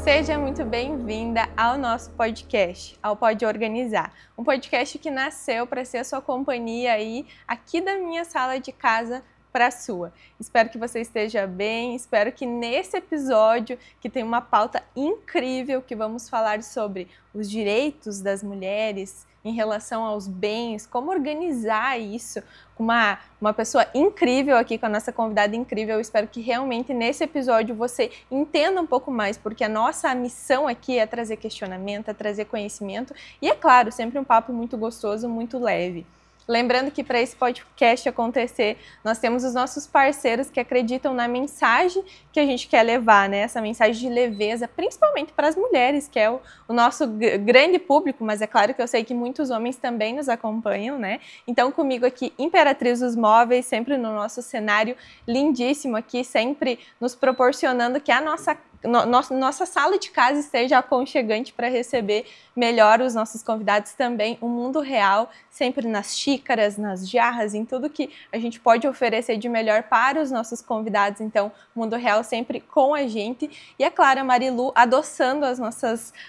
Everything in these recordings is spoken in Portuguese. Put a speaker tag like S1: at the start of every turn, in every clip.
S1: Seja muito bem-vinda ao nosso podcast, ao Pode Organizar. Um podcast que nasceu para ser a sua companhia aí, aqui da minha sala de casa para a sua. Espero que você esteja bem, espero que nesse episódio, que tem uma pauta incrível, que vamos falar sobre os direitos das mulheres em relação aos bens, como organizar isso, com uma pessoa incrível aqui, com a nossa convidada incrível. Eu espero que realmente nesse episódio você entenda um pouco mais, porque a nossa missão aqui é trazer questionamento, é trazer conhecimento e, é claro, sempre um papo muito gostoso, muito leve. Lembrando que para esse podcast acontecer, nós temos os nossos parceiros que acreditam na mensagem que a gente quer levar, né? Essa mensagem de leveza, principalmente para as mulheres, que é o nosso grande público, mas é claro que eu sei que muitos homens também nos acompanham, né? Então, comigo aqui, Imperatriz dos Móveis, sempre no nosso cenário lindíssimo aqui, sempre nos proporcionando que a nossa sala de casa esteja aconchegante para receber melhor os nossos convidados também, um mundo real, sempre nas xícaras, nas jarras, em tudo que a gente pode oferecer de melhor para os nossos convidados. Então, mundo real sempre com a gente. E é claro, a Marilu adoçando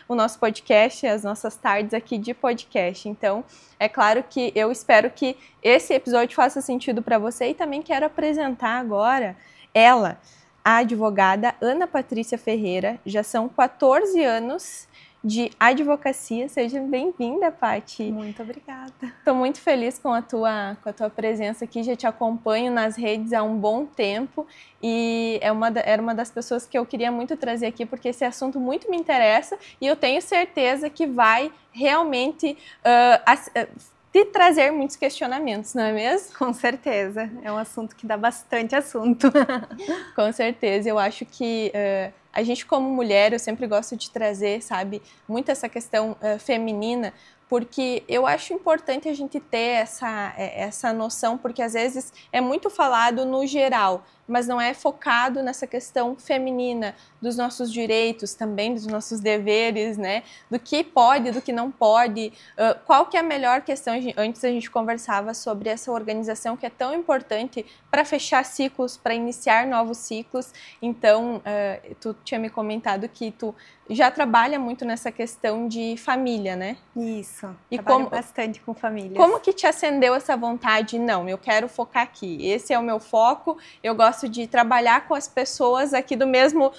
S1: o nosso podcast, as nossas tardes aqui de podcast. Então, é claro que eu espero que esse episódio faça sentido para você e também quero apresentar agora ela, a advogada Ana Patrícia Ferreira. Já são 14 anos de advocacia. Seja bem-vinda, Paty.
S2: Muito obrigada.
S1: Estou muito feliz com a tua presença aqui, já te acompanho nas redes há um bom tempo e era uma das pessoas que eu queria muito trazer aqui, porque esse assunto muito me interessa e eu tenho certeza que vai realmente te trazer muitos questionamentos, não é mesmo?
S2: Com certeza, é um assunto que dá bastante assunto.
S1: Com certeza, eu acho que a gente como mulher, eu sempre gosto de trazer, sabe, muito essa questão feminina, porque eu acho importante a gente ter essa noção, porque às vezes é muito falado no geral, mas não é focado nessa questão feminina, dos nossos direitos também, dos nossos deveres, né? Do que pode, do que não pode. Qual que é a melhor questão? Antes a gente conversava sobre essa organização que é tão importante para fechar ciclos, para iniciar novos ciclos. Então, tu tinha me comentado que tu já trabalha muito nessa questão de família, né?
S2: Isso, trabalho bastante com famílias.
S1: Como que te acendeu essa vontade? Não, eu quero focar aqui, esse é o meu foco, eu gosto de trabalhar com as pessoas aqui do mesmo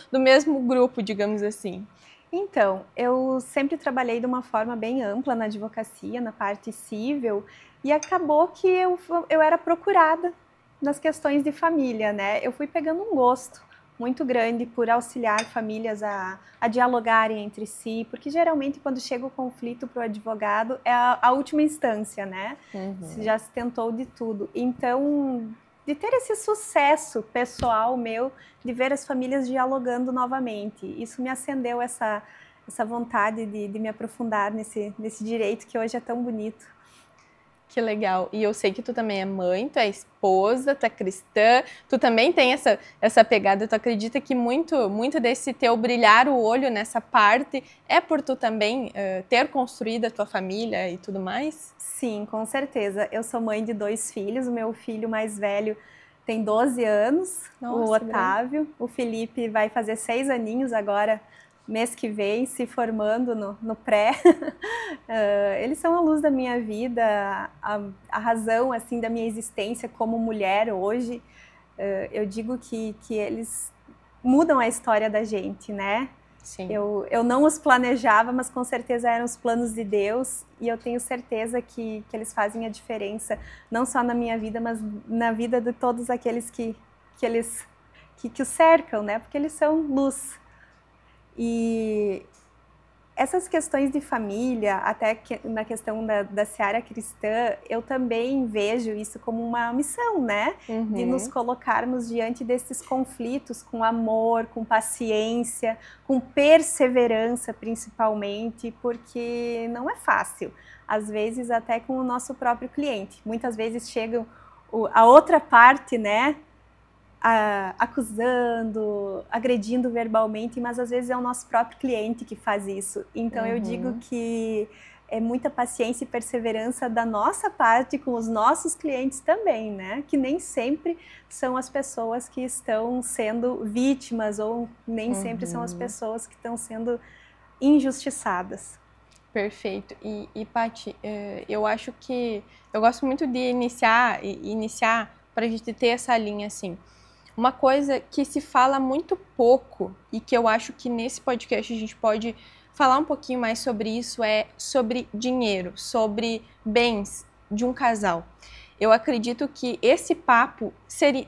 S1: grupo, digamos assim.
S2: Então, eu sempre trabalhei de uma forma bem ampla na advocacia, na parte civil, e acabou que eu era procurada nas questões de família, né? Eu fui pegando um gosto muito grande por auxiliar famílias a dialogarem entre si, porque geralmente quando chega o conflito para o advogado é a última instância, né? Uhum. Já se tentou de tudo. Então, de ter esse sucesso pessoal meu, de ver as famílias dialogando novamente, isso me acendeu essa vontade de me aprofundar nesse direito que hoje é tão bonito.
S1: Que legal. E eu sei que tu também é mãe, tu é esposa, tu é cristã, tu também tem essa pegada, tu acredita que muito desse teu brilhar o olho nessa parte é por tu também ter construído a tua família e tudo mais?
S2: Sim, com certeza. Eu sou mãe de 2 filhos, o meu filho mais velho tem 12 anos, nossa, o Otávio, grande. O Felipe vai fazer 6 aninhos agora, mês que vem, se formando no pré. Eles são a luz da minha vida, a razão assim, da minha existência como mulher hoje. Eu digo que eles mudam a história da gente, né?
S1: Sim.
S2: Eu não os planejava, mas com certeza eram os planos de Deus e eu tenho certeza que eles fazem a diferença, não só na minha vida, mas na vida de todos aqueles que o cercam, né? Porque eles são luz. E essas questões de família, até na questão da seara cristã, eu também vejo isso como uma missão, né? Uhum. De nos colocarmos diante desses conflitos com amor, com paciência, com perseverança principalmente, porque não é fácil. Às vezes até com o nosso próprio cliente. Muitas vezes chega a outra parte, né? Acusando, agredindo verbalmente, mas às vezes é o nosso próprio cliente que faz isso. Então eu digo que é muita paciência e perseverança da nossa parte com os nossos clientes também, né? Que nem sempre são as pessoas que estão sendo vítimas ou nem sempre são as pessoas que estão sendo injustiçadas.
S1: Perfeito. E Paty, eu acho que eu gosto muito de iniciar para a gente ter essa linha assim. Uma coisa que se fala muito pouco e que eu acho que nesse podcast a gente pode falar um pouquinho mais sobre isso é sobre dinheiro, sobre bens de um casal. Eu acredito que esse papo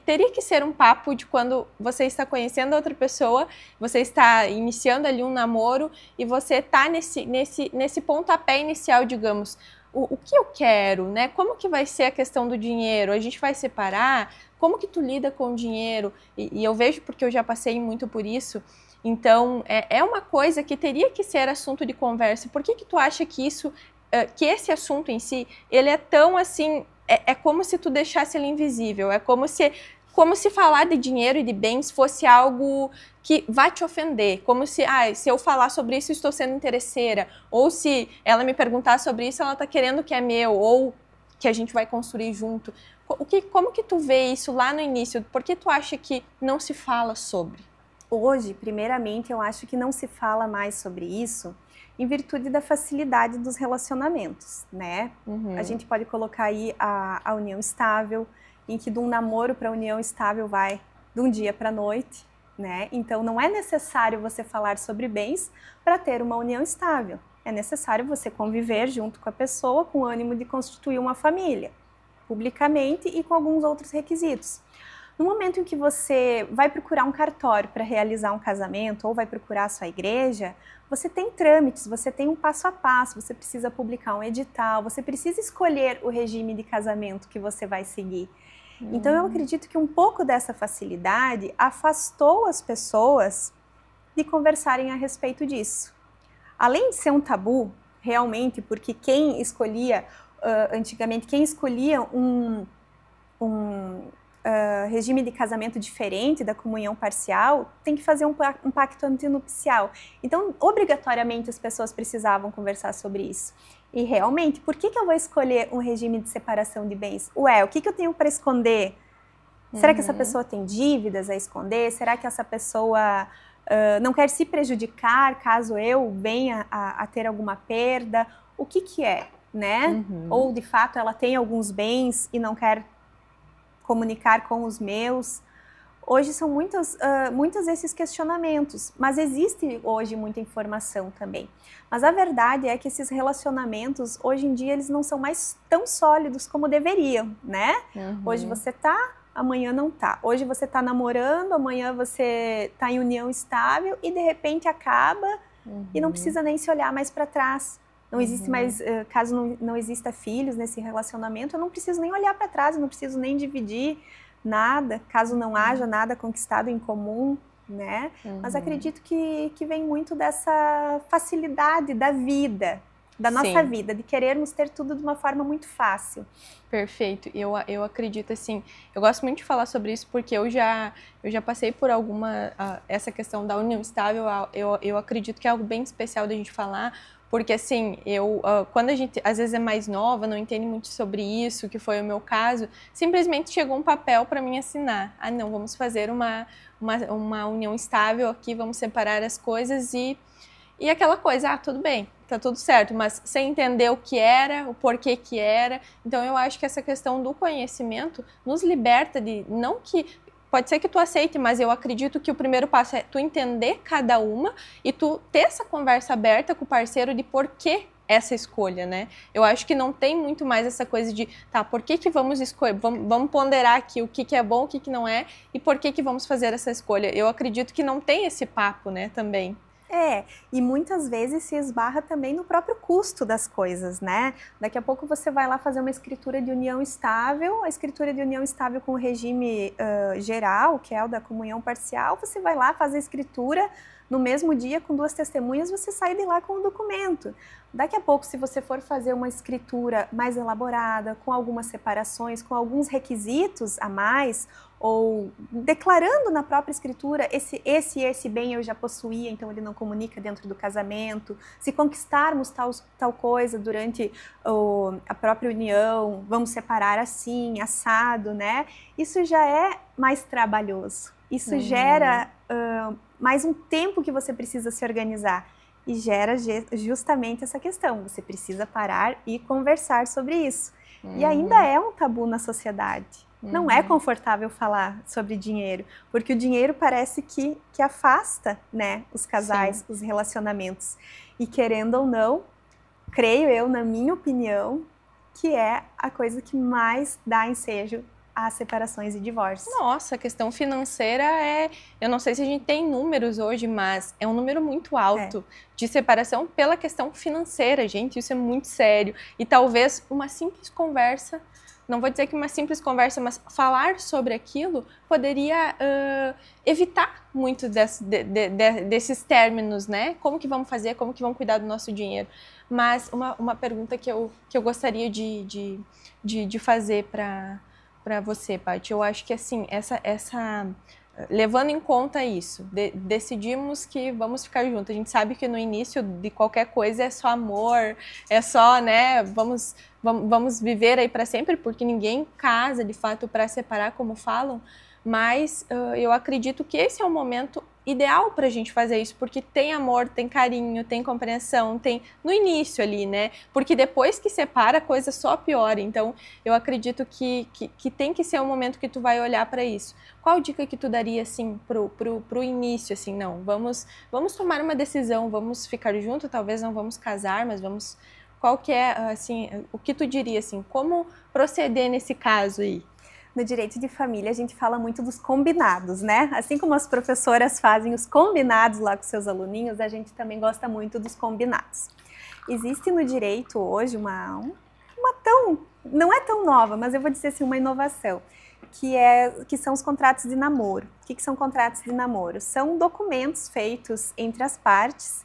S1: teria que ser um papo de quando você está conhecendo outra pessoa, você está iniciando ali um namoro e você está nesse pontapé inicial, digamos, o que eu quero, né? Como que vai ser a questão do dinheiro? A gente vai separar? Como que tu lida com o dinheiro? E eu vejo porque eu já passei muito por isso. Então, é uma coisa que teria que ser assunto de conversa. Por que tu acha que que esse assunto em si, ele é tão assim... É como se tu deixasse ele invisível, é como se falar de dinheiro e de bens fosse algo que vai te ofender, como se eu falar sobre isso eu estou sendo interesseira, ou se ela me perguntar sobre isso ela está querendo que é meu, ou que a gente vai construir junto. Como que tu vê isso lá no início? Por que tu acha que não se fala sobre?
S2: Hoje, primeiramente, eu acho que não se fala mais sobre isso em virtude da facilidade dos relacionamentos, né? A gente pode colocar aí a união estável, em que de um namoro para união estável vai de um dia para a noite, né? Então não é necessário você falar sobre bens para ter uma união estável. É necessário você conviver junto com a pessoa com o ânimo de constituir uma família, publicamente e com alguns outros requisitos. No momento em que você vai procurar um cartório para realizar um casamento ou vai procurar a sua igreja, você tem trâmites, você tem um passo a passo, você precisa publicar um edital, você precisa escolher o regime de casamento que você vai seguir. Então eu acredito que um pouco dessa facilidade afastou as pessoas de conversarem a respeito disso. Além de ser um tabu, realmente, porque quem escolhia, antigamente, quem escolhia um regime de casamento diferente da comunhão parcial, tem que fazer um pacto antinupcial. Então, obrigatoriamente, as pessoas precisavam conversar sobre isso. E realmente, por que eu vou escolher um regime de separação de bens? Ué, o que eu tenho para esconder? Será que essa pessoa tem dívidas a esconder? Será que essa pessoa não quer se prejudicar caso eu venha a ter alguma perda? O que é, né? Ou, de fato, ela tem alguns bens e não quer comunicar com os meus. Hoje são muitos esses questionamentos, mas existe hoje muita informação também. Mas a verdade é que esses relacionamentos, hoje em dia, eles não são mais tão sólidos como deveriam, né? Hoje você tá, amanhã não tá. Hoje você tá namorando, amanhã você tá em união estável e de repente acaba e não precisa nem se olhar mais para trás. Não existe mais, caso não exista filhos nesse relacionamento, eu não preciso nem olhar para trás, eu não preciso nem dividir nada, caso não haja nada conquistado em comum, né? Mas acredito que vem muito dessa facilidade da vida, da nossa vida, de querermos ter tudo de uma forma muito fácil.
S1: Perfeito. Eu acredito assim, eu gosto muito de falar sobre isso porque eu já passei por essa questão da união estável, eu acredito que é algo bem especial da gente falar. Porque assim, quando a gente às vezes é mais nova, não entende muito sobre isso, que foi o meu caso, simplesmente chegou um papel para mim assinar. Não, vamos fazer uma união estável aqui, vamos separar as coisas e aquela coisa, tudo bem, tá tudo certo, mas sem entender o que era, o porquê que era. Então eu acho que essa questão do conhecimento nos liberta de, não que... Pode ser que tu aceite, mas eu acredito que o primeiro passo é tu entender cada uma e tu ter essa conversa aberta com o parceiro de por que essa escolha, né? Eu acho que não tem muito mais essa coisa de, por que vamos escolher? Vamos ponderar aqui o que é bom, o que não é e por que vamos fazer essa escolha. Eu acredito que não tem esse papo, né, também.
S2: E muitas vezes se esbarra também no próprio custo das coisas, né? Daqui a pouco você vai lá fazer uma escritura de união estável, a escritura de união estável com o regime geral, que é o da comunhão parcial, você vai lá fazer a escritura no mesmo dia com 2 testemunhas, você sai de lá com o documento. Daqui a pouco, se você for fazer uma escritura mais elaborada, com algumas separações, com alguns requisitos a mais, ou declarando na própria escritura, esse bem eu já possuía, então ele não comunica dentro do casamento. Se conquistarmos tal coisa durante a própria união, vamos separar assim, assado, né? Isso já é mais trabalhoso. Isso gera mais um tempo que você precisa se organizar. E gera justamente essa questão, você precisa parar e conversar sobre isso. E ainda é um tabu na sociedade. Não é confortável falar sobre dinheiro, porque o dinheiro parece que afasta, né, os casais, Sim. os relacionamentos. E querendo ou não, creio eu, na minha opinião, que é a coisa que mais dá ensejo às separações e divórcios.
S1: Nossa, a questão financeira eu não sei se a gente tem números hoje, mas é um número muito alto de separação pela questão financeira, gente, isso é muito sério. E talvez uma simples conversa, não vou dizer que uma simples conversa, mas falar sobre aquilo poderia evitar muito desses términos, né? Como que vamos fazer, como que vamos cuidar do nosso dinheiro. Mas uma pergunta que eu gostaria de fazer para você, Paty, eu acho que assim, levando em conta isso, decidimos que vamos ficar juntos. A gente sabe que no início de qualquer coisa é só amor, é só, né, vamos viver aí para sempre, porque ninguém casa de fato para separar, como falam, mas eu acredito que esse é o momento ideal para a gente fazer isso, porque tem amor, tem carinho, tem compreensão, tem no início ali, né? Porque depois que separa, a coisa só piora. Então, eu acredito que tem que ser um momento que tu vai olhar para isso. Qual dica que tu daria, assim, pro início, assim, não, vamos tomar uma decisão, vamos ficar juntos, talvez não vamos casar, mas vamos... Qual que é, assim, o que tu diria, assim, como proceder nesse caso aí?
S2: No direito de família, a gente fala muito dos combinados, né? Assim como as professoras fazem os combinados lá com seus aluninhos, a gente também gosta muito dos combinados. Existe no direito hoje não é tão nova, mas eu vou dizer assim, uma inovação, que são os contratos de namoro. O que são contratos de namoro? São documentos feitos entre as partes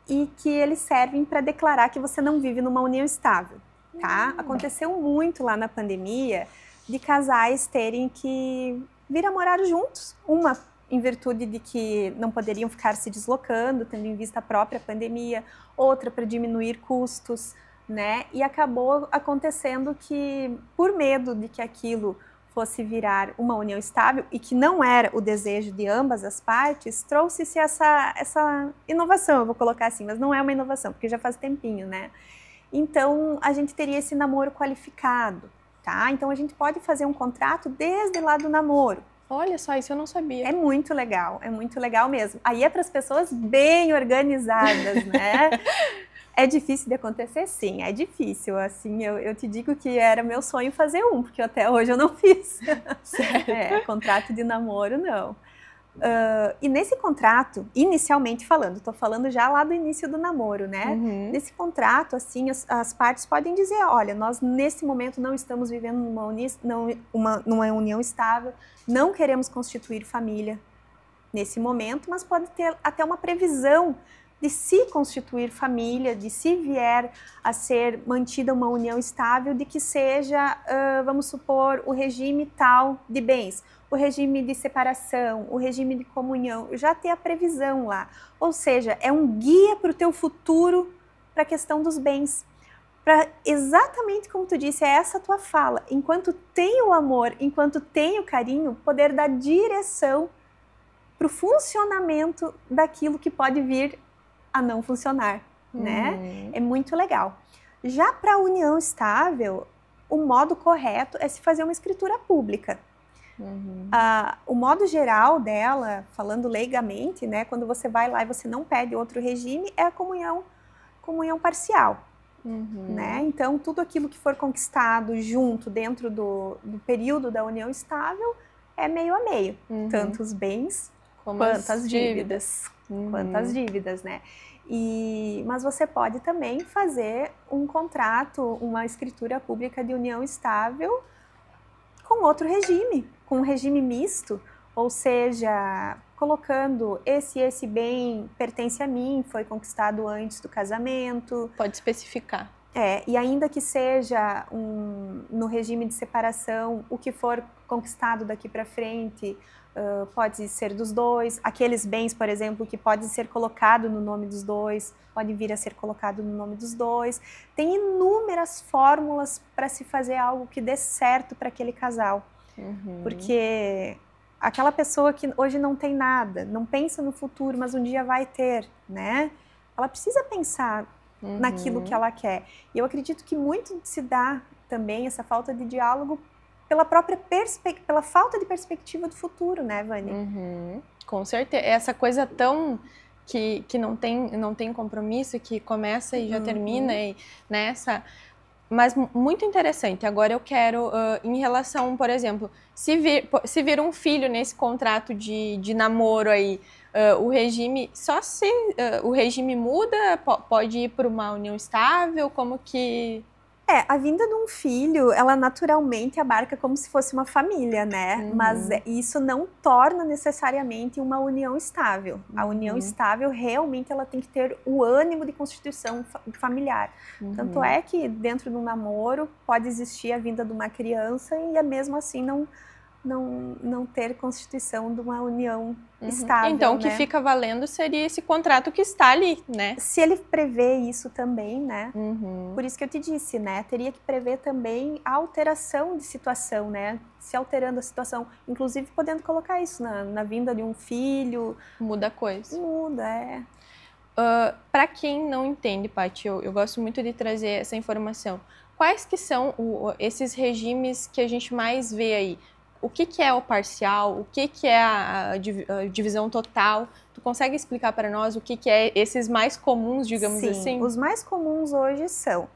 S2: e que eles servem para declarar que você não vive numa união estável, tá? Aconteceu muito lá na pandemia de casais terem que vir a morar juntos, uma em virtude de que não poderiam ficar se deslocando, tendo em vista a própria pandemia, outra para diminuir custos, né? E acabou acontecendo que, por medo de que aquilo fosse virar uma união estável, e que não era o desejo de ambas as partes, trouxe-se essa inovação, eu vou colocar assim, mas não é uma inovação, porque já faz tempinho, né? Então, a gente teria esse namoro qualificado. Tá? Então, a gente pode fazer um contrato desde lá do namoro.
S1: Olha só, isso eu não sabia.
S2: É muito legal mesmo. Aí é para as pessoas bem organizadas, né? É difícil de acontecer? Sim, é difícil. Assim, eu te digo que era meu sonho fazer porque até hoje eu não fiz.
S1: Sério?
S2: Contrato de namoro, não. E nesse contrato, inicialmente falando, estou falando já lá do início do namoro, né? Nesse contrato, assim, as partes podem dizer, olha, nós nesse momento não estamos vivendo numa união estável, não queremos constituir família nesse momento, mas pode ter até uma previsão de se constituir família, de se vier a ser mantida uma união estável, de que seja, vamos supor, o regime tal de bens, o regime de separação, o regime de comunhão, já ter a previsão lá. Ou seja, é um guia para o teu futuro, para a questão dos bens. Exatamente como tu disse, é essa a tua fala. Enquanto tem o amor, enquanto tem o carinho, poder dar direção para o funcionamento daquilo que pode vir a não funcionar, né? É muito legal. Já para a união estável, o modo correto é se fazer uma escritura pública. O modo geral dela, falando leigamente, né, quando você vai lá e você não pede outro regime, é a comunhão parcial. Né? Então, tudo aquilo que for conquistado junto dentro do período da união estável é meio a meio. Tanto os bens quanto as dívidas. Né? Mas você pode também fazer um contrato, uma escritura pública de união estável com outro regime, com um regime misto, ou seja, colocando esse bem pertence a mim, foi conquistado antes do casamento.
S1: Pode especificar.
S2: E ainda que seja no regime de separação, o que for conquistado daqui para frente pode ser dos dois. Aqueles bens, por exemplo, que pode ser colocado no nome dos dois, pode vir a ser colocado no nome dos dois. Tem inúmeras fórmulas para se fazer algo que dê certo para aquele casal. Porque aquela pessoa que hoje não tem nada, não pensa no futuro, mas um dia vai ter, né? Ela precisa pensar naquilo que ela quer. E eu acredito que muito se dá também essa falta de diálogo pela falta de perspectiva do futuro, né, Vânia?
S1: Com certeza. Essa coisa tão que não tem compromisso, que começa e já termina, e nessa... Mas muito interessante. Agora eu quero, em relação, por exemplo, se vir um filho nesse contrato de namoro aí, o regime, só se o regime muda, pode ir para uma união estável, como que...
S2: A vinda de um filho, ela naturalmente abarca como se fosse uma família, né? Mas isso não torna necessariamente uma união estável. A união estável, realmente, ela tem que ter o ânimo de constituição familiar. Tanto é que dentro de um namoro pode existir a vinda de uma criança e mesmo assim não ter constituição de uma união estável.
S1: Então, o que fica valendo seria esse contrato que está ali, né?
S2: Se ele prevê isso também, né? Por isso que eu te disse, né? Teria que prever também a alteração de situação, né? Se alterando a situação, inclusive podendo colocar isso na vinda de um filho.
S1: Muda a coisa.
S2: Muda,
S1: Para quem não entende, Paty, eu gosto muito de trazer essa informação. Quais que são esses regimes que a gente mais vê aí? O que é o parcial? O que é a divisão total? Tu consegue explicar para nós o que é esses mais comuns, digamos assim?
S2: Sim, os mais comuns hoje são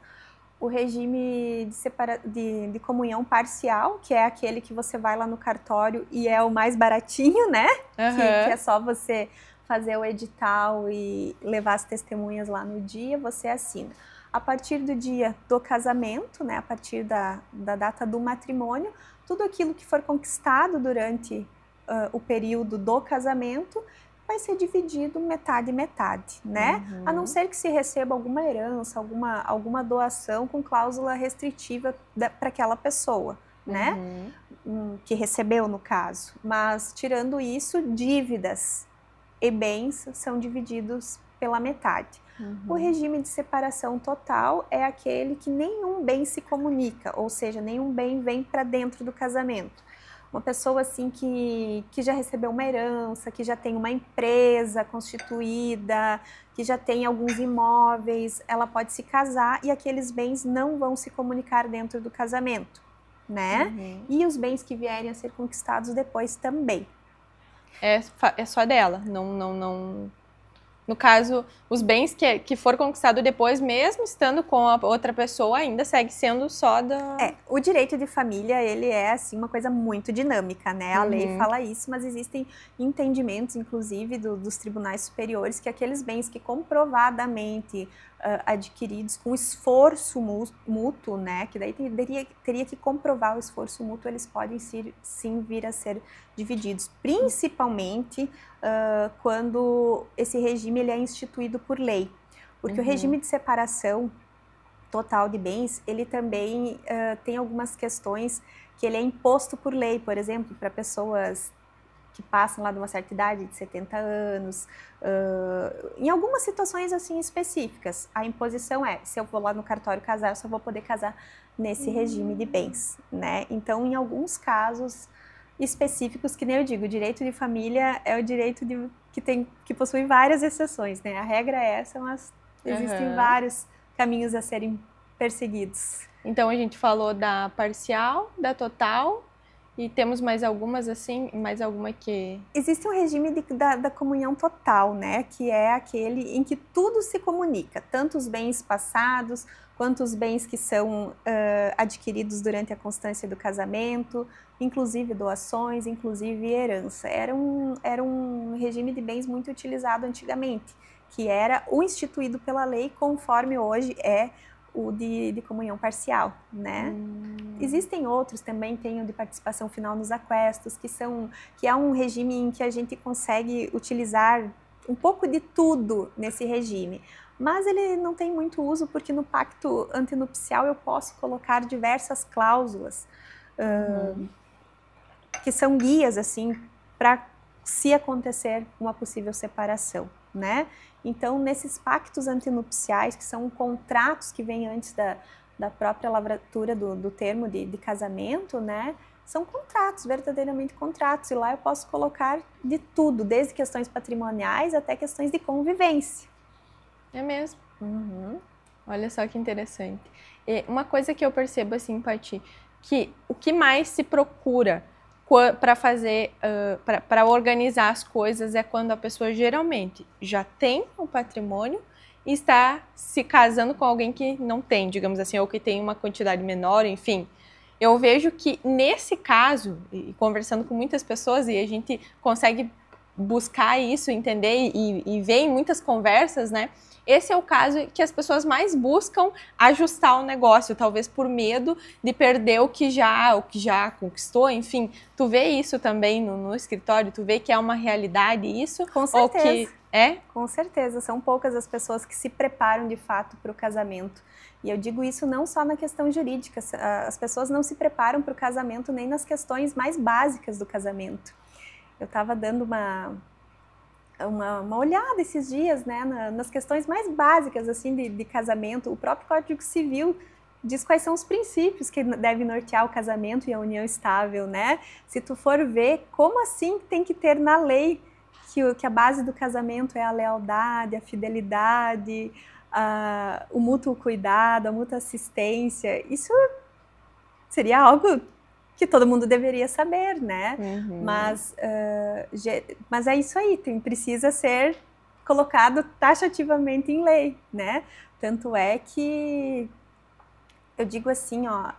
S2: o regime de comunhão parcial, que é aquele que você vai lá no cartório e é o mais baratinho, né? Que é só você fazer o edital e levar as testemunhas lá no dia, você assina. A partir do dia do casamento, né? A partir da data do matrimônio, tudo aquilo que for conquistado durante o período do casamento vai ser dividido metade e metade, né? A não ser que se receba alguma herança, alguma doação com cláusula restritiva para aquela pessoa, né? Que recebeu, no caso. Mas, tirando isso, dívidas e bens são divididos pela metade. O regime de separação total é aquele que nenhum bem se comunica, ou seja, nenhum bem vem para dentro do casamento. Uma pessoa assim que já recebeu uma herança, que já tem uma empresa constituída, que já tem alguns imóveis, ela pode se casar e aqueles bens não vão se comunicar dentro do casamento, né? E os bens que vierem a ser conquistados depois também.
S1: É só dela, não... No caso, os bens que for conquistado depois, mesmo estando com a outra pessoa, ainda segue sendo só da...
S2: O direito de família, ele é, assim, uma coisa muito dinâmica, né? A lei fala isso, mas existem entendimentos, inclusive, dos tribunais superiores, que aqueles bens que comprovadamente adquiridos com esforço mútuo, né? Que daí teria que comprovar o esforço mútuo, eles podem sim vir a ser divididos, principalmente quando esse regime ele é instituído por lei, porque o regime de separação total de bens, ele também tem algumas questões que ele é imposto por lei, por exemplo, para pessoas que passam lá de uma certa idade, de 70 anos, em algumas situações assim específicas, a imposição se eu vou lá no cartório casar, eu só vou poder casar nesse regime de bens, né? Então, em alguns casos específicos, que nem eu digo, o direito de família é o direito que possui várias exceções, né? A regra é essa, mas existem vários caminhos a serem perseguidos.
S1: Então a gente falou da parcial, da total, e temos mais algumas assim, mais alguma que...
S2: Existe um regime da comunhão total, né? Que é aquele em que tudo se comunica, tanto os bens passados, quanto os bens que são adquiridos durante a constância do casamento, inclusive doações, inclusive herança. Era um regime de bens muito utilizado antigamente, que era o instituído pela lei, conforme hoje é o de comunhão parcial, né? Existem outros também, tem o de participação final nos aquestos, que é um regime em que a gente consegue utilizar um pouco de tudo nesse regime. Mas ele não tem muito uso porque no pacto antinupcial eu posso colocar diversas cláusulas que são guias assim para se acontecer uma possível separação, né? Então, nesses pactos antinupciais, que são contratos que vêm antes da própria lavratura do termo de casamento, né? São contratos, verdadeiramente contratos, e lá eu posso colocar de tudo, desde questões patrimoniais até questões de convivência.
S1: É mesmo. Olha só que interessante. E uma coisa que eu percebo assim, Pati, que o que mais se procura para fazer, para organizar as coisas é quando a pessoa geralmente já tem o patrimônio e está se casando com alguém que não tem, digamos assim, ou que tem uma quantidade menor, enfim. Eu vejo que nesse caso, e conversando com muitas pessoas, e a gente consegue buscar isso, entender e ver em muitas conversas, né? Esse é o caso que as pessoas mais buscam ajustar o negócio, talvez por medo de perder o que já conquistou, enfim. Tu vê isso também no escritório? Tu vê que é uma realidade isso?
S2: Com certeza.
S1: Ou que é?
S2: Com certeza. São poucas as pessoas que se preparam de fato para o casamento. E eu digo isso não só na questão jurídica. As pessoas não se preparam para o casamento nem nas questões mais básicas do casamento. Eu estava dando uma olhada esses dias, né, nas questões mais básicas assim de casamento. O próprio Código Civil diz quais são os princípios que devem nortear o casamento e a união estável, né? Se tu for ver, como assim tem que ter na lei que a base do casamento é a lealdade, a fidelidade, o mútuo cuidado, a mútua assistência. Isso seria algo que todo mundo deveria saber, né? Mas é isso aí, precisa ser colocado taxativamente em lei, né? Tanto é que eu digo assim, ó,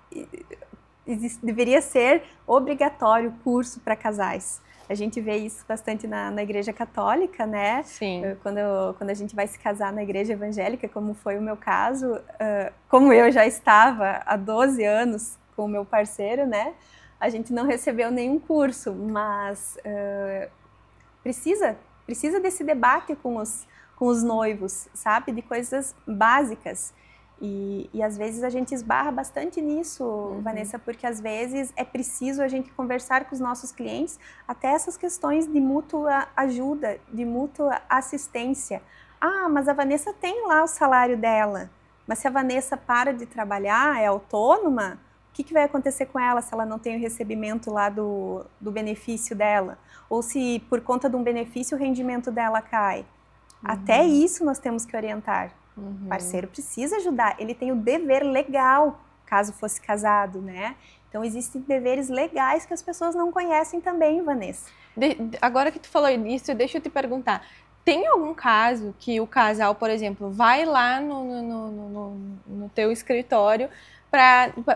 S2: deveria ser obrigatório curso para casais. A gente vê isso bastante na Igreja Católica, né?
S1: Sim.
S2: Quando a gente vai se casar na Igreja Evangélica, como foi o meu caso, como eu já estava há 12 anos com o meu parceiro, né? A gente não recebeu nenhum curso, mas precisa desse debate com os noivos, sabe? De coisas básicas. E às vezes a gente esbarra bastante nisso, Vanessa, porque às vezes é preciso a gente conversar com os nossos clientes até essas questões de mútua ajuda, de mútua assistência. Ah, mas a Vanessa tem lá o salário dela, mas se a Vanessa para de trabalhar, é autônoma, o que vai acontecer com ela se ela não tem o recebimento lá do benefício dela? Ou se por conta de um benefício o rendimento dela cai? Até isso nós temos que orientar. O parceiro precisa ajudar, ele tem o dever legal, caso fosse casado, né? Então existem deveres legais que as pessoas não conhecem também, Vanessa.
S1: Agora que tu falou isso, deixa eu te perguntar. Tem algum caso que o casal, por exemplo, vai lá no teu escritório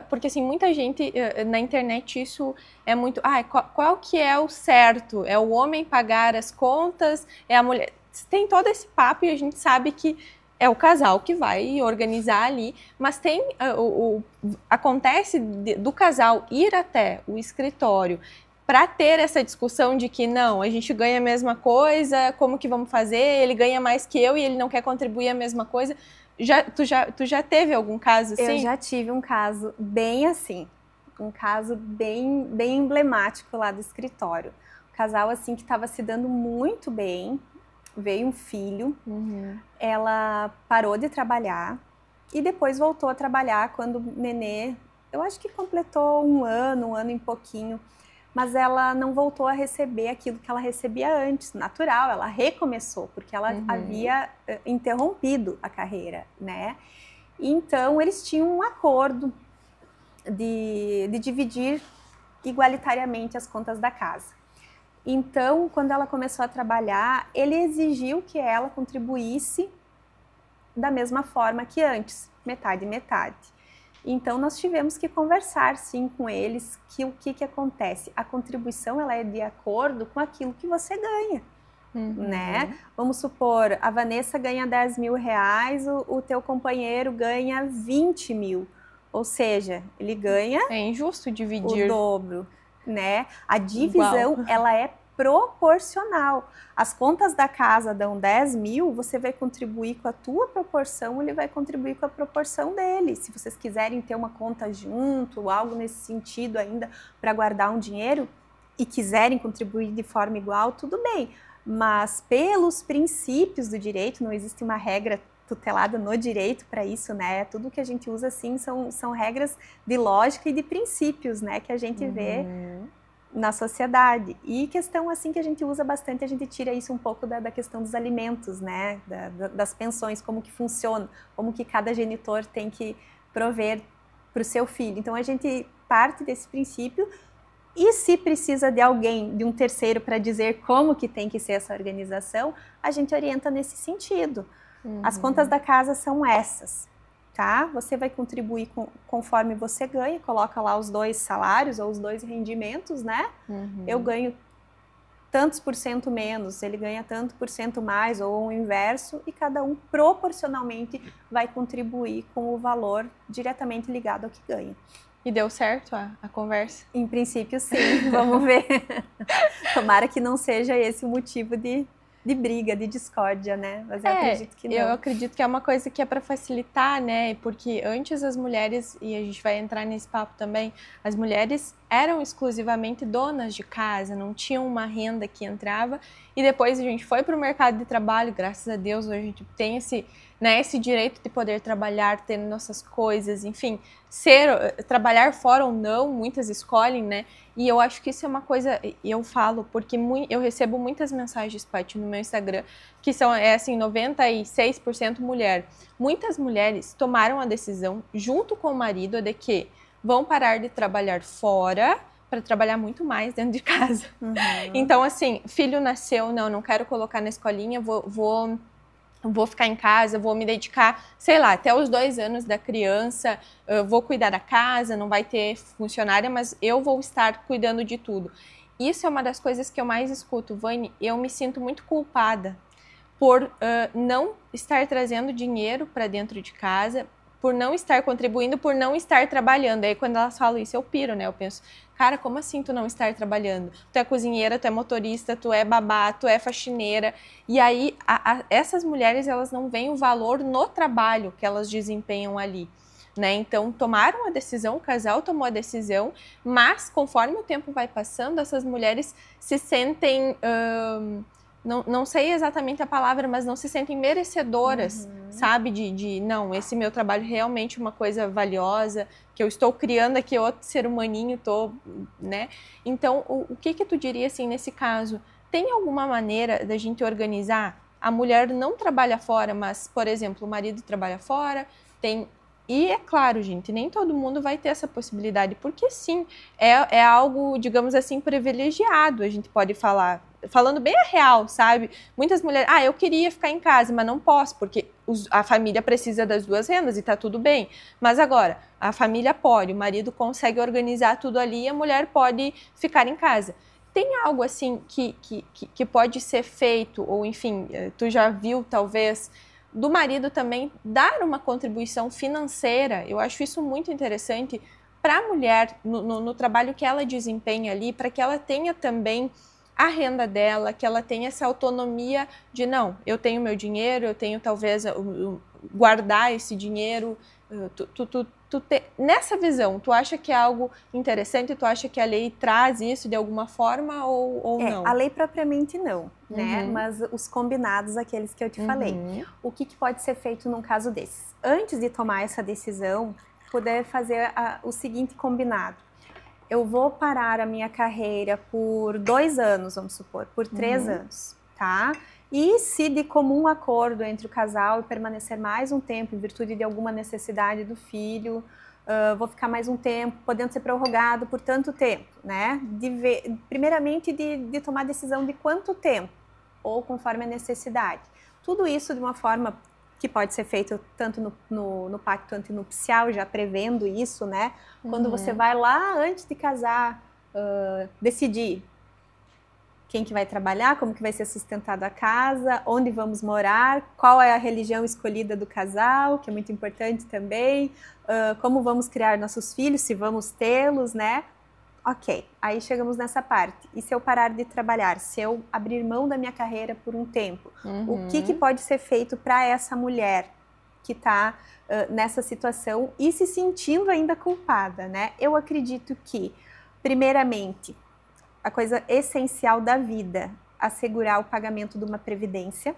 S1: porque assim, muita gente na internet isso é muito, qual que é o certo? É o homem pagar as contas? É a mulher? Tem todo esse papo e a gente sabe que é o casal que vai organizar ali, mas acontece do casal ir até o escritório para ter essa discussão de que não, a gente ganha a mesma coisa, como que vamos fazer? Ele ganha mais que eu e ele não quer contribuir a mesma coisa. Tu já teve algum caso assim?
S2: Eu já tive um caso bem assim, um caso bem emblemático lá do escritório. Um casal assim que estava se dando muito bem, veio um filho, ela parou de trabalhar e depois voltou a trabalhar quando o nenê, eu acho que completou um ano e pouquinho, mas ela não voltou a receber aquilo que ela recebia antes, natural, ela recomeçou, porque ela havia interrompido a carreira, né? Então, eles tinham um acordo de dividir igualitariamente as contas da casa. Então, quando ela começou a trabalhar, ele exigiu que ela contribuísse da mesma forma que antes, metade e metade. Então, nós tivemos que conversar, sim, com eles, que o que acontece? A contribuição, ela é de acordo com aquilo que você ganha, né? Vamos supor, a Vanessa ganha 10 mil reais, o teu companheiro ganha 20 mil. Ou seja, ele ganha...
S1: É injusto dividir.
S2: O dobro, né? A divisão, ela é proporcional. As contas da casa dão 10 mil, você vai contribuir com a tua proporção, ele vai contribuir com a proporção dele. Se vocês quiserem ter uma conta junto, algo nesse sentido ainda, para guardar um dinheiro, e quiserem contribuir de forma igual, tudo bem. Mas pelos princípios do direito, não existe uma regra tutelada no direito para isso, né? Tudo que a gente usa, assim, são regras de lógica e de princípios, né? Que a gente vê na sociedade. E questão, assim, que a gente usa bastante, a gente tira isso um pouco da questão dos alimentos, né? Das pensões, como que funciona, como que cada genitor tem que prover para o seu filho. Então, a gente parte desse princípio. E se precisa de alguém, de um terceiro, para dizer como que tem que ser essa organização, a gente orienta nesse sentido. As contas da casa são essas, tá? Você vai contribuir conforme você ganha, coloca lá os 2 salários ou os 2 rendimentos, né? Eu ganho tantos por cento menos, ele ganha tanto por cento mais, ou o inverso, e cada um proporcionalmente vai contribuir com o valor diretamente ligado ao que ganha.
S1: E deu certo a conversa?
S2: Em princípio, sim. Vamos ver. Tomara que não seja esse o motivo de briga, de discórdia, né? Mas eu acredito que não.
S1: Eu acredito que é uma coisa que é para facilitar, né? Porque antes as mulheres, e a gente vai entrar nesse papo também, as mulheres eram exclusivamente donas de casa, não tinham uma renda que entrava, e depois a gente foi para o mercado de trabalho, graças a Deus, hoje a gente tem esse direito de poder trabalhar, ter nossas coisas, enfim, trabalhar fora ou não, muitas escolhem, né? E eu acho que isso é uma coisa, eu falo, porque eu recebo muitas mensagens, Paty, no meu Instagram, que são, assim, 96% mulher. Muitas mulheres tomaram a decisão, junto com o marido, de que vão parar de trabalhar fora para trabalhar muito mais dentro de casa. Então, assim, filho nasceu, não quero colocar na escolinha, vou ficar em casa, vou me dedicar, sei lá, até os 2 anos da criança, vou cuidar da casa, não vai ter funcionária, mas eu vou estar cuidando de tudo. Isso é uma das coisas que eu mais escuto, Vani, eu me sinto muito culpada por não estar trazendo dinheiro para dentro de casa, por não estar contribuindo, por não estar trabalhando. Aí quando elas falam isso, eu piro, né? Eu penso, cara, como assim tu não estar trabalhando? Tu é cozinheira, tu é motorista, tu é babá, tu é faxineira. E aí, essas mulheres, elas não veem o valor no trabalho que elas desempenham ali, né? Então, tomaram a decisão, o casal tomou a decisão, mas conforme o tempo vai passando, essas mulheres se sentem... Não sei exatamente a palavra, mas não se sentem merecedoras, sabe? Não, esse meu trabalho realmente é uma coisa valiosa, que eu estou criando aqui outro ser humaninho, né? Então, o que tu diria, assim, nesse caso? Tem alguma maneira da gente organizar? A mulher não trabalha fora, mas, por exemplo, o marido trabalha fora, E é claro, gente, nem todo mundo vai ter essa possibilidade, porque sim, é algo, digamos assim, privilegiado, a gente pode falar, falando bem a real, sabe? Muitas mulheres, eu queria ficar em casa, mas não posso, porque a família precisa das 2 rendas e tá tudo bem. Mas agora, a família pode, o marido consegue organizar tudo ali e a mulher pode ficar em casa. Tem algo assim que pode ser feito, ou enfim, tu já viu talvez, do marido também dar uma contribuição financeira? Eu acho isso muito interessante para a mulher, no trabalho que ela desempenha ali, para que ela tenha também a renda dela, que ela tenha essa autonomia de, não, eu tenho meu dinheiro, eu tenho talvez guardar esse dinheiro. Nessa visão, tu acha que é algo interessante? Tu acha que a lei traz isso de alguma forma ou não?
S2: A lei propriamente não, né? Mas os combinados, aqueles que eu te falei. O que pode ser feito num caso desses? Antes de tomar essa decisão, poder fazer o seguinte combinado. Eu vou parar a minha carreira por 2 anos, vamos supor, por 3 anos, tá? E se de comum acordo entre o casal eu permanecer mais um tempo, em virtude de alguma necessidade do filho, vou ficar mais um tempo, podendo ser prorrogado por tanto tempo, né? Primeiramente, de tomar decisão de quanto tempo, ou conforme a necessidade. Tudo isso de uma forma que pode ser feito tanto no pacto antinupcial, já prevendo isso, né? Quando você vai lá, antes de casar, decidir quem que vai trabalhar, como que vai ser sustentada a casa, onde vamos morar, qual é a religião escolhida do casal, que é muito importante também, como vamos criar nossos filhos, se vamos tê-los, né? Ok, aí chegamos nessa parte. E se eu parar de trabalhar? Se eu abrir mão da minha carreira por um tempo? O que pode ser feito para essa mulher que está nessa situação e se sentindo ainda culpada, né? Eu acredito que, primeiramente, a coisa essencial da vida, assegurar o pagamento de uma previdência,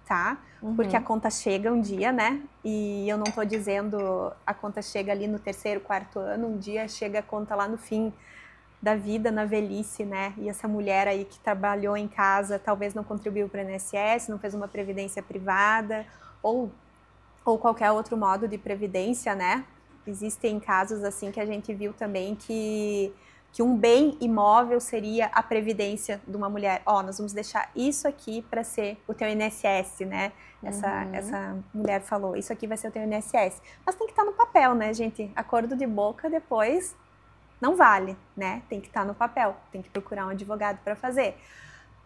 S2: tá? Porque a conta chega um dia, né? E eu não estou dizendo a conta chega ali no 3º, 4º ano, um dia chega a conta lá no fim da vida, na velhice, né? E essa mulher aí que trabalhou em casa, talvez não contribuiu para o INSS, não fez uma previdência privada, ou qualquer outro modo de previdência, né? Existem casos assim que a gente viu também que um bem imóvel seria a previdência de uma mulher. Nós vamos deixar isso aqui para ser o teu INSS, né? Essa mulher falou, isso aqui vai ser o teu INSS. Mas tem que estar no papel, né, gente? Acordo de boca depois não vale, né? Tem que estar no papel, tem que procurar um advogado para fazer.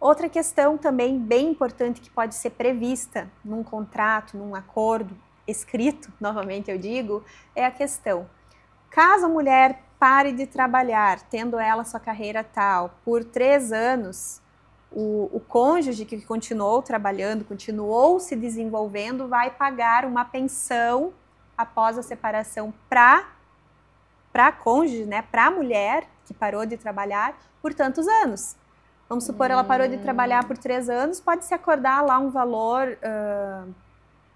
S2: Outra questão também bem importante que pode ser prevista num contrato, num acordo escrito, novamente eu digo, é a questão: caso a mulher pare de trabalhar, tendo ela sua carreira tal, por 3 anos, o cônjuge que continuou trabalhando, continuou se desenvolvendo, vai pagar uma pensão após a separação para a cônjuge, né, para a mulher que parou de trabalhar por tantos anos. Vamos supor, ela parou de trabalhar por 3 anos, pode-se acordar lá um valor,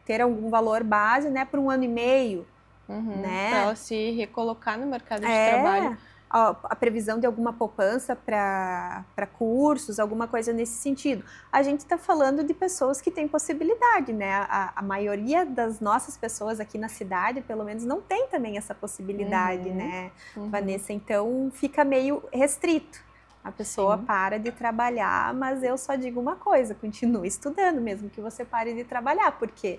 S2: ter algum valor base, né, por 1 ano e meio. Né?
S1: Para ela se recolocar no mercado de trabalho.
S2: A previsão de alguma poupança para cursos, alguma coisa nesse sentido. A gente está falando de pessoas que têm possibilidade, né? A maioria das nossas pessoas aqui na cidade, pelo menos, não tem também essa possibilidade, né, Vanessa? Então, fica meio restrito. A pessoa para de trabalhar, mas eu só digo uma coisa: continue estudando, mesmo que você pare de trabalhar, porque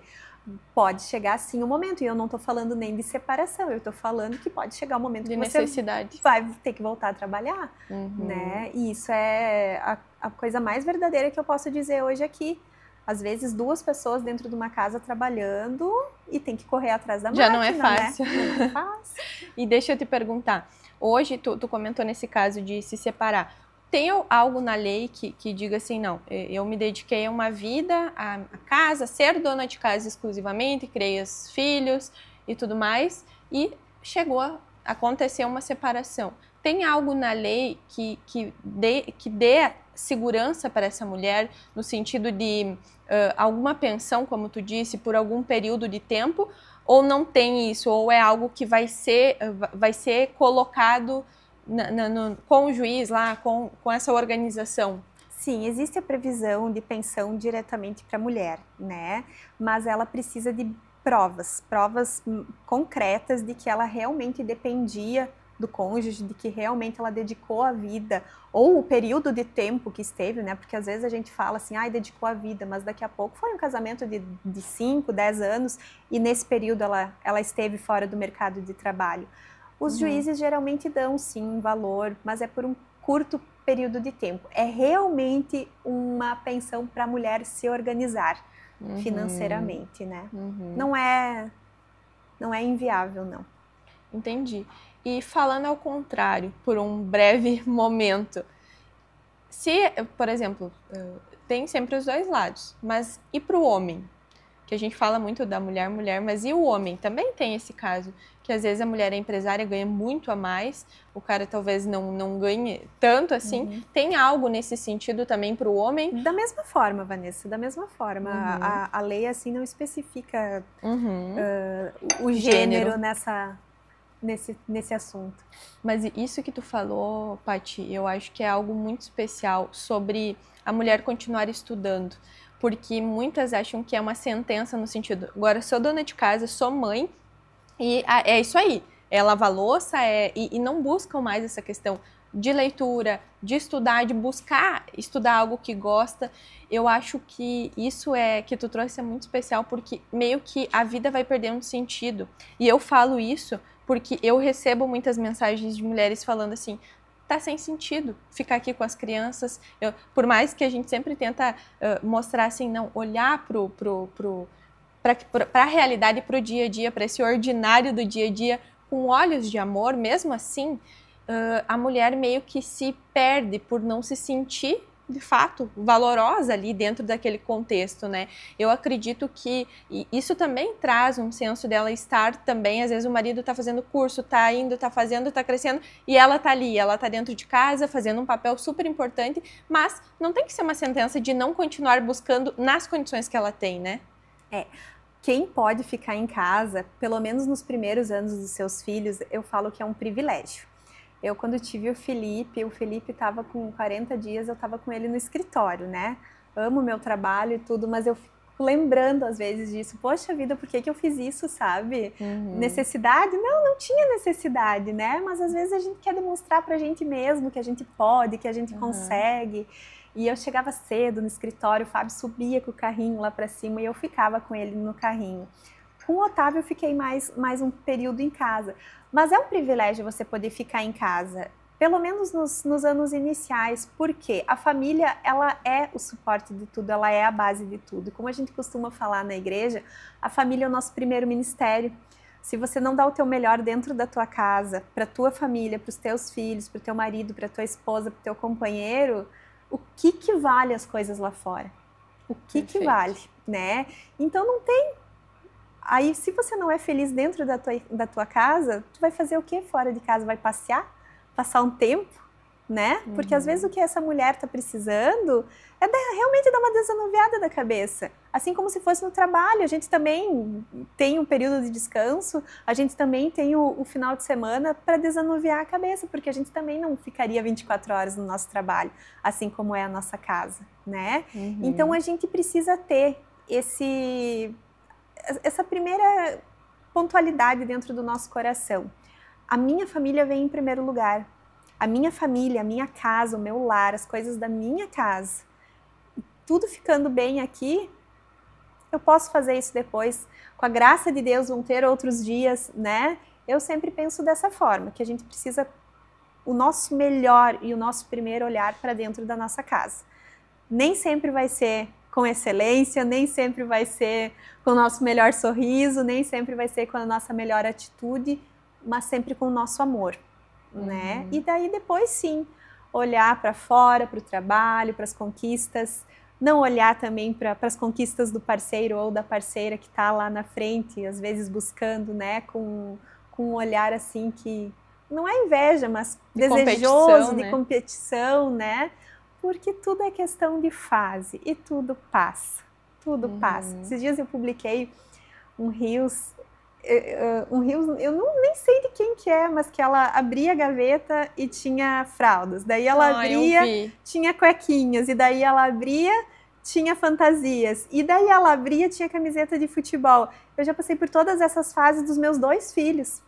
S2: pode chegar sim um momento, e eu não estou falando nem de separação, eu estou falando que pode chegar um momento que você vai ter que voltar a trabalhar, né? E isso é a coisa mais verdadeira que eu posso dizer hoje aqui. Às vezes 2 pessoas dentro de uma casa trabalhando e tem que correr atrás da máquina,
S1: já não é fácil,
S2: né? Não é fácil.
S1: E deixa eu te perguntar, hoje tu comentou nesse caso de se separar, tem algo na lei que diga assim, não, eu me dediquei a uma vida, a casa, ser dona de casa exclusivamente, criei os filhos e tudo mais, e chegou a acontecer uma separação. Tem algo na lei que dê segurança para essa mulher, no sentido de alguma pensão, como tu disse, por algum período de tempo, ou não tem isso, ou é algo que vai ser colocado com o juiz lá, com essa organização?
S2: Sim, existe a previsão de pensão diretamente para a mulher, né? Mas ela precisa de provas concretas de que ela realmente dependia do cônjuge, de que realmente ela dedicou a vida, ou o período de tempo que esteve, né? Porque às vezes a gente fala assim, dedicou a vida, mas daqui a pouco foi um casamento de 5, 10 anos, e nesse período ela esteve fora do mercado de trabalho. Os juízes geralmente dão sim um valor, mas é por um curto período de tempo. É realmente uma pensão para a mulher se organizar financeiramente, né? Não é inviável, não.
S1: Entendi. E falando ao contrário, por um breve momento, se, por exemplo, tem sempre os 2 lados, mas e para o homem? Que a gente fala muito da mulher, mas e o homem? Também tem esse caso, que às vezes a mulher é empresária, ganha muito a mais, o cara talvez não ganhe tanto assim. Tem algo nesse sentido também para o homem?
S2: Da mesma forma, Vanessa, da mesma forma. A lei assim não especifica o gênero nesse assunto.
S1: Mas isso que tu falou, Paty, eu acho que é algo muito especial sobre a mulher continuar estudando. Porque muitas acham que é uma sentença no sentido, agora sou dona de casa, sou mãe, e é isso aí, é lavar louça, e não buscam mais essa questão de leitura, de estudar, de buscar estudar algo que gosta. Eu acho que isso que tu trouxe é muito especial, porque meio que a vida vai perdendo sentido. E eu falo isso porque eu recebo muitas mensagens de mulheres falando assim, tá sem sentido ficar aqui com as crianças. Por mais que a gente sempre tenta mostrar assim, não, olhar para a realidade, para o dia a dia, para esse ordinário do dia a dia, com olhos de amor, mesmo assim, a mulher meio que se perde por não se sentir de fato valorosa ali dentro daquele contexto, né? Eu acredito que isso também traz um senso dela estar também, às vezes o marido tá fazendo curso, tá indo, tá fazendo, tá crescendo, e ela tá ali, ela tá dentro de casa fazendo um papel super importante, mas não tem que ser uma sentença de não continuar buscando nas condições que ela tem, né?
S2: Quem pode ficar em casa, pelo menos nos primeiros anos dos seus filhos, eu falo que é um privilégio. Eu, quando tive o Felipe estava com 40 dias, eu estava com ele no escritório, né? Amo meu trabalho e tudo, mas eu fico lembrando às vezes disso. Poxa vida, por que eu fiz isso, sabe? Necessidade? Não tinha necessidade, né? Mas às vezes a gente quer demonstrar pra gente mesmo que a gente pode, que a gente consegue. E eu chegava cedo no escritório, o Fábio subia com o carrinho lá pra cima e eu ficava com ele no carrinho. Com o Otávio eu fiquei mais um período em casa. Mas é um privilégio você poder ficar em casa, pelo menos nos anos iniciais, porque a família, ela é o suporte de tudo, ela é a base de tudo. Como a gente costuma falar na igreja, a família é o nosso primeiro ministério. Se você não dá o teu melhor dentro da tua casa, para a tua família, para os teus filhos, para o teu marido, para a tua esposa, para o teu companheiro, o que vale as coisas lá fora? O que vale, né? Então não tem... Aí, se você não é feliz dentro da tua casa, tu vai fazer o quê fora de casa? Vai passear? Passar um tempo? Né? Porque às vezes o que essa mulher tá precisando é realmente dar uma desanuviada da cabeça. Assim como se fosse no trabalho, a gente também tem um período de descanso, a gente também tem o final de semana para desanuviar a cabeça, porque a gente também não ficaria 24 horas no nosso trabalho, assim como é a nossa casa, né? Então a gente precisa ter essa primeira pontualidade dentro do nosso coração. A minha família vem em primeiro lugar. A minha família, a minha casa, o meu lar, as coisas da minha casa. Tudo ficando bem aqui, eu posso fazer isso depois. Com a graça de Deus, vão ter outros dias, né? Eu sempre penso dessa forma, que a gente precisa o nosso melhor e o nosso primeiro olhar para dentro da nossa casa. Nem sempre vai ser com excelência, nem sempre vai ser com o nosso melhor sorriso, nem sempre vai ser com a nossa melhor atitude, mas sempre com o nosso amor, né? E daí depois sim, olhar para fora, para o trabalho, para as conquistas, não olhar também para as conquistas do parceiro ou da parceira que está lá na frente, às vezes buscando, né, com um olhar assim que não é inveja, mas desejoso, de competição, né? Porque tudo é questão de fase e tudo passa, tudo passa. Esses dias eu publiquei um Reels, eu nem sei de quem que é, mas que ela abria a gaveta e tinha fraldas. Daí ela abria, tinha cuequinhas, e daí ela abria, tinha fantasias. E daí ela abria, tinha camiseta de futebol. Eu já passei por todas essas fases dos meus 2 filhos.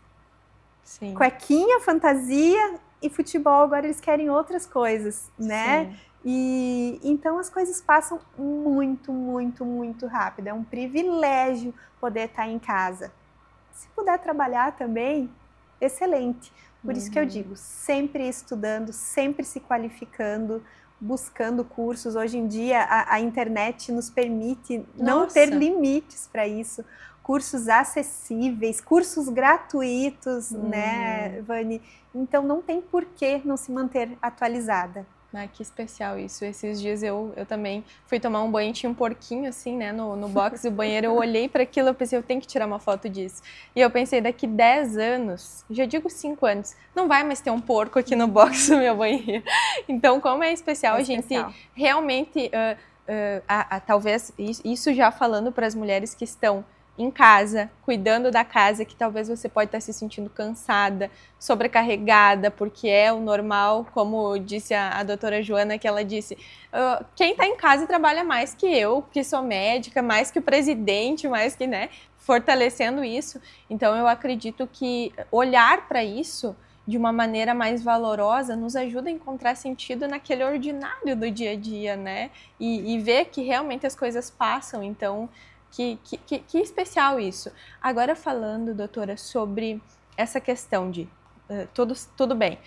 S1: Sim.
S2: Cuequinha, fantasia e futebol, agora eles querem outras coisas, né?
S1: Sim.
S2: E então as coisas passam muito, muito, muito rápido. É um privilégio poder estar em casa. Se puder trabalhar também, excelente. Por isso que eu digo, sempre estudando, sempre se qualificando, buscando cursos. Hoje em dia a internet nos permite não ter limites para isso. Cursos acessíveis, cursos gratuitos, né, Vani? Então não tem por que não se manter atualizada.
S1: Ah, que especial isso. Esses dias eu também fui tomar um banho, tinha um porquinho assim, né, no box do banheiro, eu olhei para aquilo, eu pensei, eu tenho que tirar uma foto disso. E eu pensei, daqui 10 anos, já digo 5 anos, não vai mais ter um porco aqui no box do meu banheiro. Então, como é especial, a gente realmente, talvez, isso já falando para as mulheres que estão em casa, cuidando da casa, que talvez você pode estar se sentindo cansada, sobrecarregada, porque é o normal, como disse a doutora Joana, que ela disse, quem está em casa trabalha mais que eu, que sou médica, mais que o presidente, mais que, né, fortalecendo isso. Então, eu acredito que olhar para isso de uma maneira mais valorosa nos ajuda a encontrar sentido naquele ordinário do dia a dia, né, e ver que realmente as coisas passam. Então, que especial isso. Agora falando, doutora, sobre essa questão de tudo bem,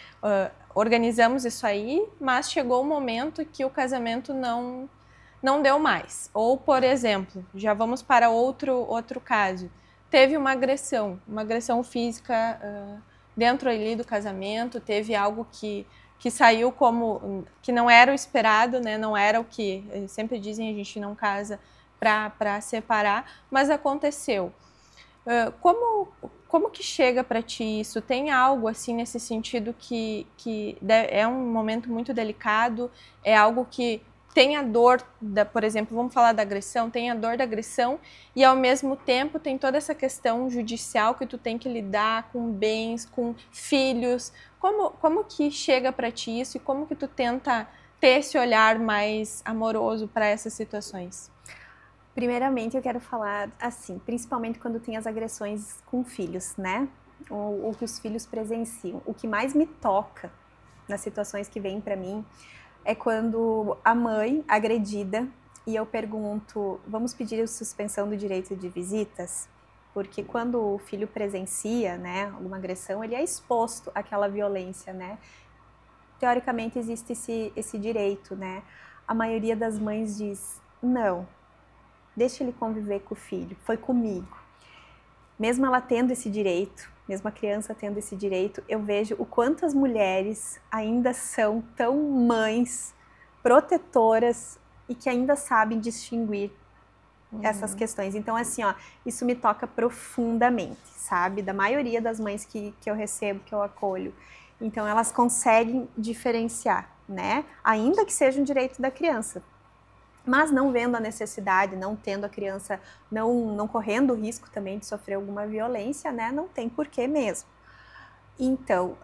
S1: organizamos isso aí, mas chegou um momento que o casamento não deu mais. Ou, por exemplo, já vamos para outro caso, teve uma agressão física dentro ali do casamento, teve algo que saiu como, que não era o esperado, né? Não era o que, sempre dizem, a gente não casa para separar, mas aconteceu. Como que chega para ti isso? Tem algo assim nesse sentido que é um momento muito delicado? É algo que tem a dor, por exemplo, vamos falar da agressão, tem a dor da agressão e ao mesmo tempo tem toda essa questão judicial que tu tem que lidar com bens, com filhos. Como que chega para ti isso e como que tu tenta ter esse olhar mais amoroso para essas situações?
S2: Primeiramente, eu quero falar assim, principalmente quando tem as agressões com filhos, né? Ou que os filhos presenciam. O que mais me toca nas situações que vêm para mim é quando a mãe agredida e eu pergunto, vamos pedir a suspensão do direito de visitas? Porque quando o filho presencia, né, alguma agressão, ele é exposto àquela violência, né? Teoricamente existe esse direito, né? A maioria das mães diz, não, deixa ele conviver com o filho, foi comigo. Mesmo ela tendo esse direito, mesmo a criança tendo esse direito, eu vejo o quanto as mulheres ainda são tão mães, protetoras e que ainda sabem distinguir essas questões. Então, assim, ó, isso me toca profundamente, sabe? Da maioria das mães que eu recebo, que eu acolho. Então, elas conseguem diferenciar, né? Ainda que seja um direito da criança. Mas não vendo a necessidade, não tendo a criança, não correndo o risco também de sofrer alguma violência, né? Não tem porquê mesmo. Então,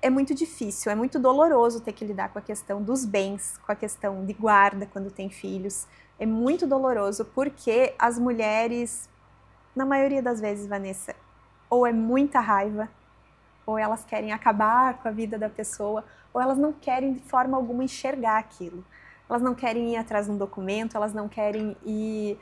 S2: é muito difícil, é muito doloroso ter que lidar com a questão dos bens, com a questão de guarda quando tem filhos. É muito doloroso porque as mulheres, na maioria das vezes, Vanessa, ou é muita raiva, ou elas querem acabar com a vida da pessoa, ou elas não querem de forma alguma enxergar aquilo. Elas não querem ir atrás de um documento, elas não querem ir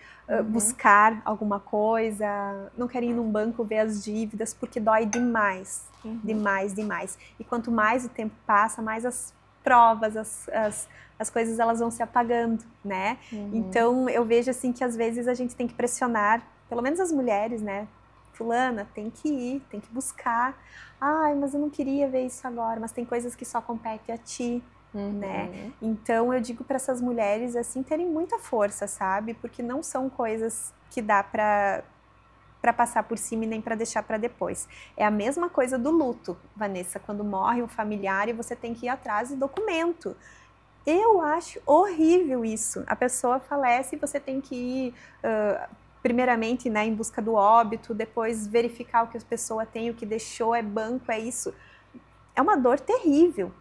S2: buscar alguma coisa, não querem ir num banco ver as dívidas, porque dói demais, demais, demais. E quanto mais o tempo passa, mais as provas, as coisas elas vão se apagando, né? Então eu vejo assim que às vezes a gente tem que pressionar, pelo menos as mulheres, né? Fulana, tem que ir, tem que buscar. Ai, mas eu não queria ver isso agora, mas tem coisas que só competem a ti. Né? Então eu digo para essas mulheres assim terem muita força, sabe? Porque não são coisas que dá para passar por cima e nem para deixar para depois. É a mesma coisa do luto, Vanessa, quando morre um familiar e você tem que ir atrás de documento. Eu acho horrível isso. A pessoa falece e você tem que ir primeiramente, né, em busca do óbito, depois verificar o que a pessoa tem, o que deixou, é banco, é isso. É uma dor terrível.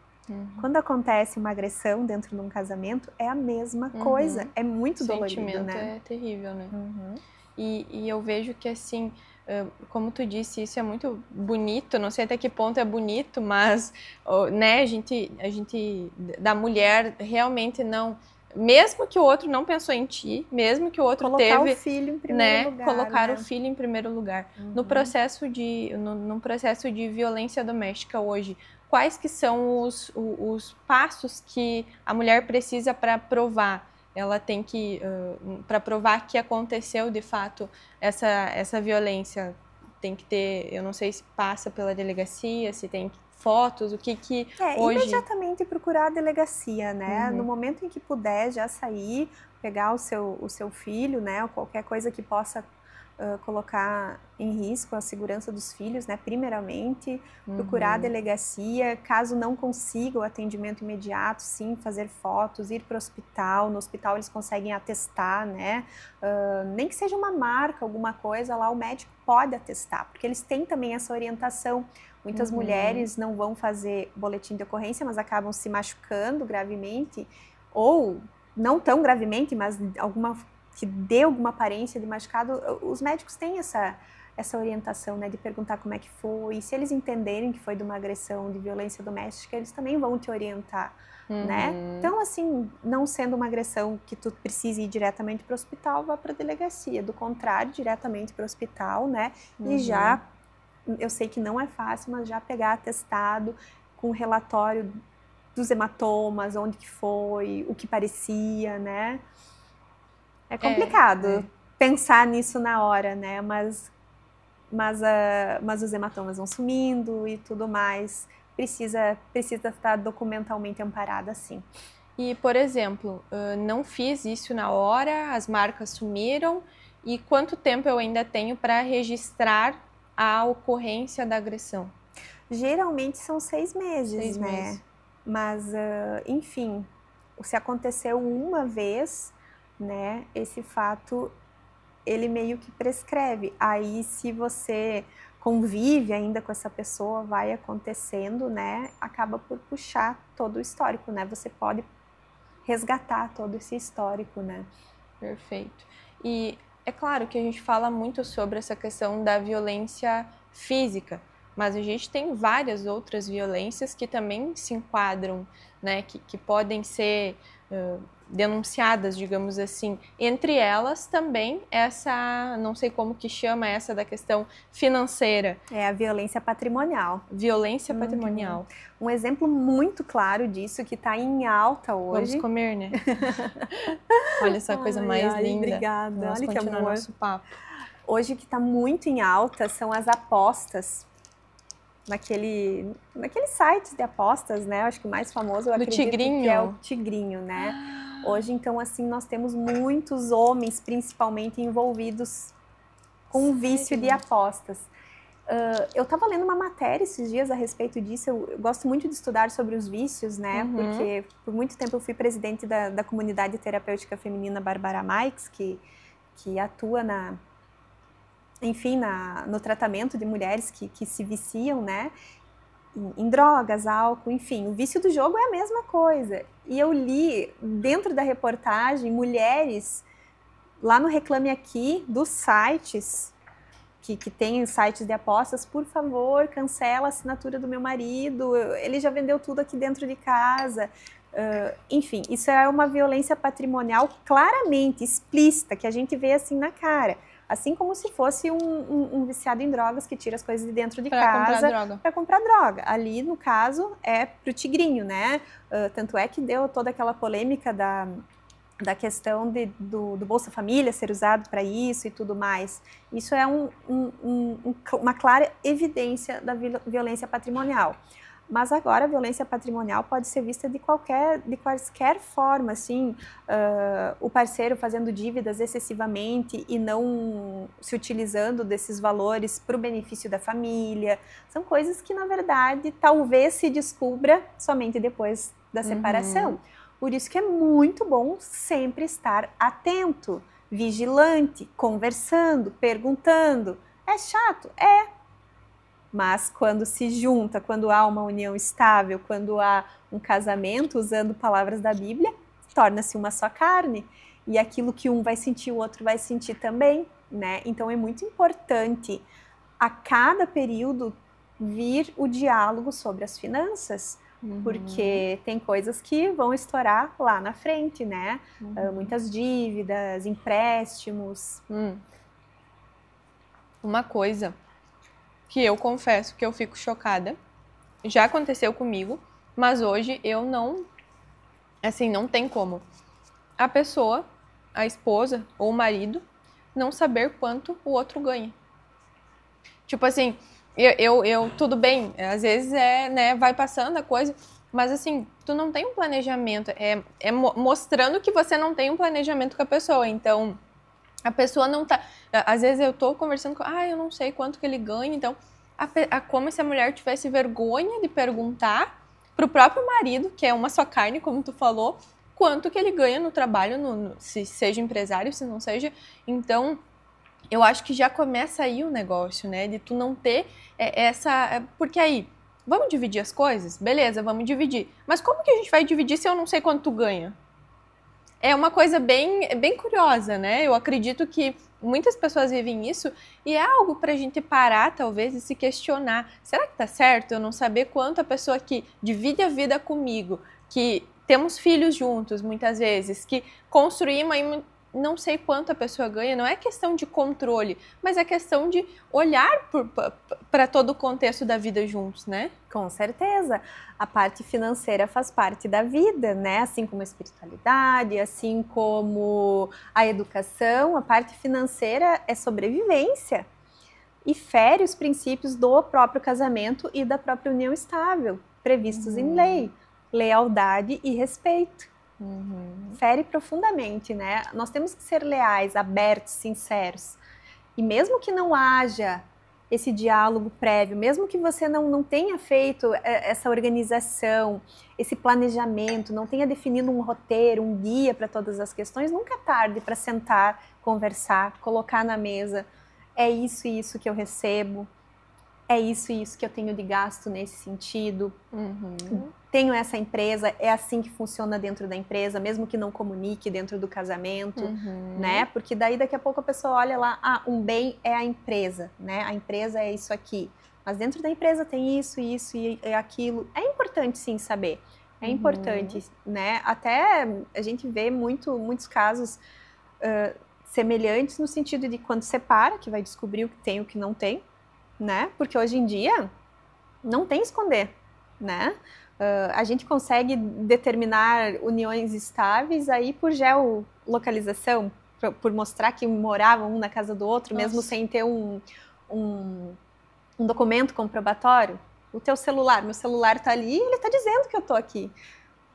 S2: Quando acontece uma agressão dentro de um casamento, é a mesma coisa. É muito dolorido, né? O sentimento
S1: é terrível, né? E eu vejo que, assim, como tu disse, isso é muito bonito. Não sei até que ponto é bonito, mas, né, a gente da mulher realmente não... Mesmo que o outro não pensou em ti, mesmo que o outro
S2: colocar o filho em primeiro lugar,
S1: colocar
S2: né?
S1: o filho em primeiro lugar. No processo no processo de violência doméstica hoje, quais que são os passos que a mulher precisa para provar? Ela tem que, para provar que aconteceu de fato essa violência, tem que ter, eu não sei se passa pela delegacia, se tem fotos, o que hoje...
S2: imediatamente procurar a delegacia, né? No momento em que puder já sair, pegar o seu filho, né? Ou qualquer coisa que possa colocar em risco a segurança dos filhos, né? Primeiramente, procurar a delegacia, caso não consiga o atendimento imediato, sim, fazer fotos, ir para o hospital. No hospital eles conseguem atestar, né? Nem que seja uma marca, alguma coisa, lá o médico pode atestar, porque eles têm também essa orientação. Muitas mulheres não vão fazer boletim de ocorrência, mas acabam se machucando gravemente, ou não tão gravemente, mas que dê alguma aparência de machucado. Os médicos têm essa orientação, né, de perguntar como é que foi, e se eles entenderem que foi de uma agressão, de violência doméstica, eles também vão te orientar, né? Então, assim, não sendo uma agressão que tu precise ir diretamente para o hospital, vá para a delegacia. Do contrário, diretamente para o hospital, né? E já, eu sei que não é fácil, mas já pegar atestado com relatório dos hematomas, onde que foi, o que parecia, né? É complicado pensar nisso na hora, né? Mas mas os hematomas vão sumindo e tudo mais. Precisa estar documentalmente amparada, sim.
S1: E, por exemplo, não fiz isso na hora, as marcas sumiram, e quanto tempo eu ainda tenho para registrar a ocorrência da agressão?
S2: Geralmente são 6 meses,
S1: 6
S2: né?
S1: meses.
S2: Mas, enfim, se aconteceu uma vez, né, esse fato, ele meio que prescreve. Aí, se você convive ainda com essa pessoa, vai acontecendo, né, acaba por puxar todo o histórico, né? Você pode resgatar todo esse histórico, né?
S1: Perfeito. E é claro que a gente fala muito sobre essa questão da violência física, mas a gente tem várias outras violências que também se enquadram, né, que podem ser denunciadas, digamos assim. Entre elas também essa, não sei como que chama essa da questão financeira.
S2: É a violência patrimonial.
S1: Violência patrimonial.
S2: Um exemplo muito claro disso, que está em alta hoje.
S1: Vamos comer, né? Olha essa coisa mais linda.
S2: Obrigada.
S1: Vamos
S2: olha que
S1: continuar
S2: amor.
S1: nosso papo.
S2: Hoje o que está muito em alta são as apostas. Naqueles sites de apostas, né? Acho que o mais famoso, eu acredito
S1: Tigrinho.
S2: que é o Tigrinho, né? Hoje, então, assim, nós temos muitos homens, principalmente, envolvidos com o vício de apostas. Eu estava lendo uma matéria esses dias a respeito disso. Eu gosto muito de estudar sobre os vícios, né? Porque por muito tempo eu fui presidente da comunidade terapêutica feminina Barbara Maix, que atua no tratamento de mulheres que se viciam, né? Em drogas, álcool, enfim. O vício do jogo é a mesma coisa. E eu li, dentro da reportagem, mulheres lá no Reclame Aqui, dos sites, que tem sites de apostas, por favor, cancela a assinatura do meu marido, ele já vendeu tudo aqui dentro de casa. Enfim, isso é uma violência patrimonial claramente explícita, que a gente vê assim na cara. Assim como se fosse um viciado em drogas que tira as coisas de dentro de casa para comprar droga. Ali, no caso, é pro Tigrinho, né? Tanto é que deu toda aquela polêmica da questão do Bolsa Família ser usado para isso e tudo mais. Isso é uma clara evidência da violência patrimonial. Mas agora a violência patrimonial pode ser vista de qualquer forma, assim, o parceiro fazendo dívidas excessivamente e não se utilizando desses valores para o benefício da família. São coisas que, na verdade, talvez se descubra somente depois da separação. Por isso que é muito bom sempre estar atento, vigilante, conversando, perguntando. É chato? É. Mas quando se junta, quando há uma união estável, quando há um casamento, usando palavras da Bíblia, torna-se uma só carne. E aquilo que um vai sentir, o outro vai sentir também, né? Então é muito importante a cada período vir o diálogo sobre as finanças, porque tem coisas que vão estourar lá na frente, né? Muitas dívidas, empréstimos.
S1: Uma coisa que eu confesso que eu fico chocada, já aconteceu comigo, mas hoje eu não, assim, não tem como a pessoa, a esposa ou o marido, não saber quanto o outro ganha. Tipo assim, eu tudo bem, às vezes né, vai passando a coisa, mas assim, tu não tem um planejamento, é mostrando que você não tem um planejamento com a pessoa, então a pessoa não tá, às vezes eu tô conversando com, eu não sei quanto que ele ganha, então como se a mulher tivesse vergonha de perguntar pro próprio marido, que é uma só carne, como tu falou, quanto que ele ganha no trabalho, se seja empresário, se não seja. Então, eu acho que já começa aí o negócio, né? De tu não ter essa... Porque aí, vamos dividir as coisas? Beleza, vamos dividir. Mas como que a gente vai dividir se eu não sei quanto tu ganha? É uma coisa bem curiosa, né? Eu acredito que muitas pessoas vivem isso e é algo pra gente parar, talvez, e se questionar. Será que tá certo eu não saber quanto a pessoa que divide a vida comigo, que temos filhos juntos, muitas vezes, que construímos aí, não sei quanto a pessoa ganha, não é questão de controle, mas é questão de olhar para todo o contexto da vida juntos, né?
S2: Com certeza. A parte financeira faz parte da vida, né? Assim como a espiritualidade, assim como a educação, a parte financeira é sobrevivência. e fere os princípios do próprio casamento e da própria união estável, previstos em lei, lealdade e respeito. Fere profundamente, né? Nós temos que ser leais, abertos, sinceros. E mesmo que não haja esse diálogo prévio, mesmo que você não tenha feito essa organização, esse planejamento, não tenha definido um roteiro, um guia para todas as questões, nunca é tarde para sentar, conversar, colocar na mesa. É isso e isso que eu recebo, é isso e isso que eu tenho de gasto nesse sentido. Tenho essa empresa, é assim que funciona dentro da empresa, mesmo que não comunique dentro do casamento, né? Porque daí daqui a pouco a pessoa olha lá, um bem é a empresa, né? A empresa é isso aqui. Mas dentro da empresa tem isso e aquilo. É importante sim saber, é importante, né? Até a gente vê muitos casos semelhantes no sentido de quando separa, que vai descobrir o que tem e o que não tem, né? Porque hoje em dia não tem esconder, né? A gente consegue determinar uniões estáveis aí por geolocalização, por mostrar que moravam um na casa do outro, mesmo sem ter um documento comprobatório. O teu celular, meu celular está ali, ele está dizendo que eu estou aqui,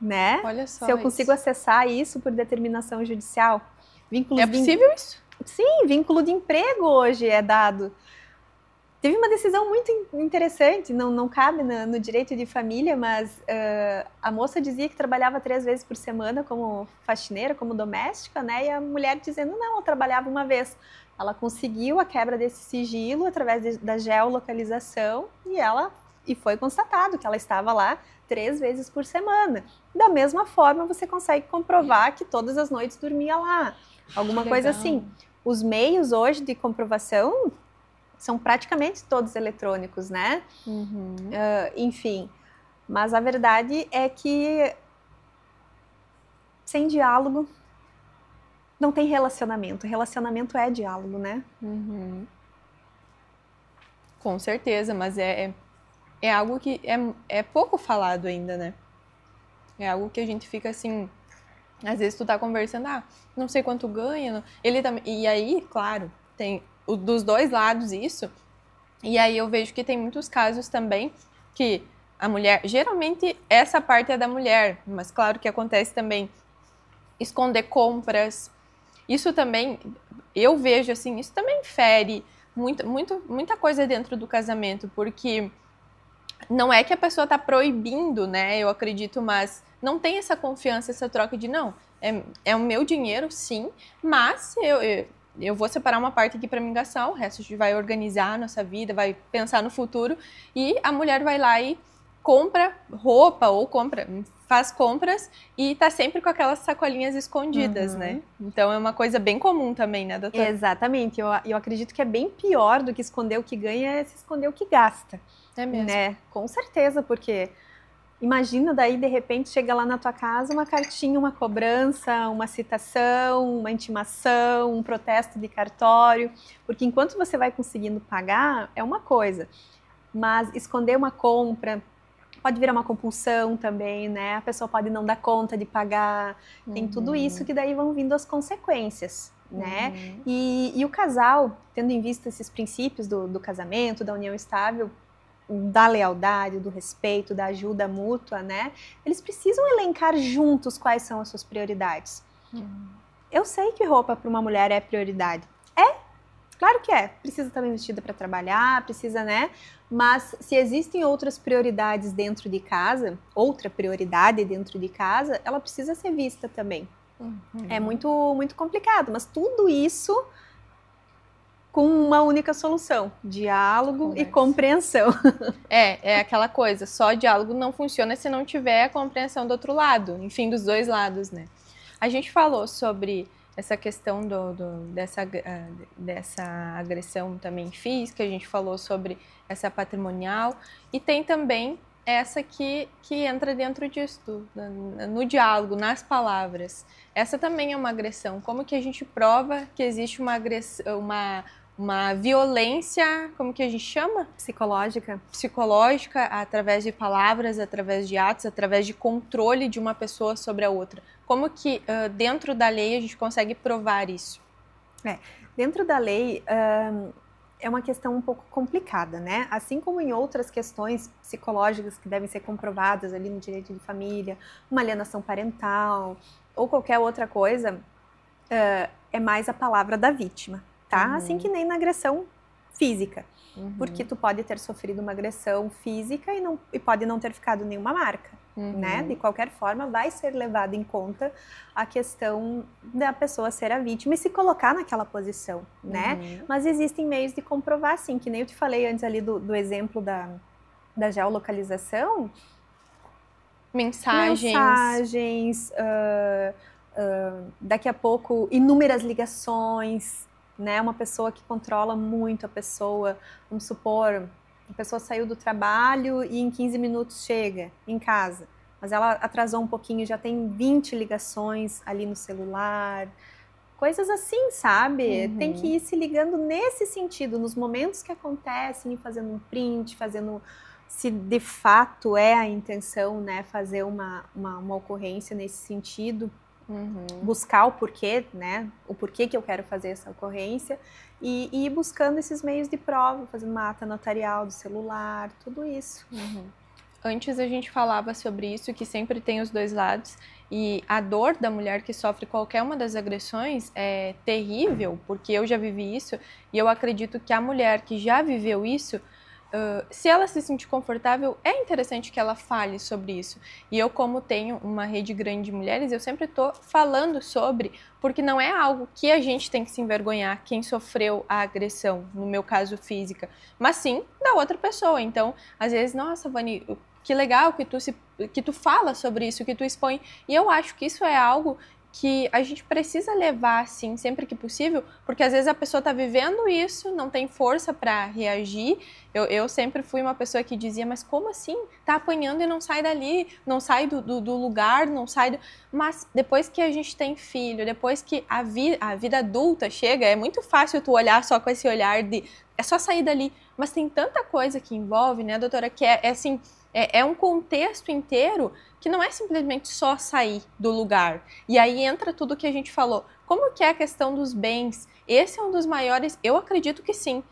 S2: né?
S1: Olha só,
S2: se eu consigo acessar isso por determinação judicial.
S1: É possível isso?
S2: Sim, vínculo de emprego hoje é dado. Teve uma decisão muito interessante, não cabe no direito de família, mas a moça dizia que trabalhava 3 vezes por semana como faxineira, como doméstica, né? E a mulher dizendo, não, ela trabalhava uma vez. Ela conseguiu a quebra desse sigilo através da geolocalização e foi constatado que ela estava lá 3 vezes por semana. Da mesma forma, você consegue comprovar que todas as noites dormia lá. Alguma coisa assim. Os meios hoje de comprovação são praticamente todos eletrônicos, né? Enfim, mas a verdade é que sem diálogo não tem relacionamento. Relacionamento é diálogo, né?
S1: Com certeza, mas é algo que é pouco falado ainda, né? É algo que a gente fica assim, às vezes tu tá conversando, não sei quanto ganha, ele também, e aí, claro, tem dos dois lados isso, e aí eu vejo que tem muitos casos também que a mulher, geralmente essa parte é da mulher, mas claro que acontece também esconder compras, isso também, eu vejo assim, isso também fere muita coisa dentro do casamento, porque não é que a pessoa tá proibindo, né, eu acredito, mas não tem essa confiança, essa troca de não, é o meu dinheiro, sim, mas eu vou separar uma parte aqui para mim gastar, o resto a gente vai organizar a nossa vida, vai pensar no futuro, e a mulher vai lá e compra roupa ou faz compras e tá sempre com aquelas sacolinhas escondidas, né? Então é uma coisa bem comum também, né, doutora?
S2: Exatamente, eu acredito que é bem pior do que esconder o que ganha, é se esconder o que gasta.
S1: É mesmo?
S2: Né? Com certeza, porque imagina daí de repente chega lá na tua casa uma cartinha, uma cobrança, uma citação, uma intimação, um protesto de cartório, porque enquanto você vai conseguindo pagar é uma coisa, mas esconder uma compra pode virar uma compulsão também, né? A pessoa pode não dar conta de pagar, tem tudo isso que daí vão vindo as consequências, né? E o casal, tendo em vista esses princípios do casamento, da união estável, da lealdade, do respeito, da ajuda mútua, né? Eles precisam elencar juntos quais são as suas prioridades. Eu sei que roupa para uma mulher é prioridade. Claro que é. Precisa estar bem vestida para trabalhar, precisa, né? Mas se existem outras prioridades dentro de casa, outra prioridade dentro de casa, ela precisa ser vista também. É muito, muito complicado, mas tudo isso com uma única solução, diálogo e compreensão.
S1: É aquela coisa, só diálogo não funciona se não tiver a compreensão do outro lado, enfim, dos dois lados, né? A gente falou sobre essa questão dessa agressão também física, a gente falou sobre essa patrimonial, e tem também essa que entra dentro disso, no diálogo, nas palavras. Essa também é uma agressão. Como que a gente prova que existe uma agressão, uma violência, como que a gente chama? Psicológica, através de palavras, através de atos, através de controle de uma pessoa sobre a outra. Como que dentro da lei a gente consegue provar isso?
S2: Dentro da lei, é uma questão um pouco complicada, né? Assim como em outras questões psicológicas que devem ser comprovadas ali no direito de família, uma alienação parental ou qualquer outra coisa, é mais a palavra da vítima, tá? Assim que nem na agressão física. Porque tu pode ter sofrido uma agressão física e pode não ter ficado nenhuma marca, né? De qualquer forma, vai ser levada em conta a questão da pessoa ser a vítima e se colocar naquela posição, né? Mas existem meios de comprovar, sim, que nem eu te falei antes ali do exemplo da geolocalização. Mensagens, daqui a pouco inúmeras ligações, né? Uma pessoa que controla muito a pessoa, vamos supor, a pessoa saiu do trabalho e em 15 minutos chega em casa, mas ela atrasou um pouquinho e já tem 20 ligações ali no celular, coisas assim, sabe? Tem que ir se ligando nesse sentido, nos momentos que acontecem, e fazendo um print, fazendo, se de fato é a intenção, né, fazer uma ocorrência nesse sentido. Buscar o porquê, né? O porquê que eu quero fazer essa ocorrência e ir buscando esses meios de prova, fazendo uma ata notarial do celular, tudo isso.
S1: Antes a gente falava sobre isso, que sempre tem os dois lados, e a dor da mulher que sofre qualquer uma das agressões é terrível, porque eu já vivi isso, e eu acredito que a mulher que já viveu isso, se ela se sentir confortável, é interessante que ela fale sobre isso. E eu, como tenho uma rede grande de mulheres, eu sempre estou falando sobre, porque não é algo que a gente tem que se envergonhar, quem sofreu a agressão, no meu caso física, mas sim da outra pessoa. Então, às vezes, nossa, Vani, que legal que tu fala sobre isso, que tu expõe. E eu acho que isso é algo que a gente precisa levar, assim, sempre que possível, porque às vezes a pessoa está vivendo isso, não tem força para reagir. Eu sempre fui uma pessoa que dizia, mas como assim? Tá apanhando e não sai dali, não sai do lugar, não sai do... Mas depois que a gente tem filho, depois que a vida adulta chega, é muito fácil tu olhar só com esse olhar de... É só sair dali. Mas tem tanta coisa que envolve, né, doutora, que é assim... É um contexto inteiro que não é simplesmente só sair do lugar. E aí entra tudo que a gente falou. Como que é a questão dos bens? Esse é um dos maiores, eu acredito que sim.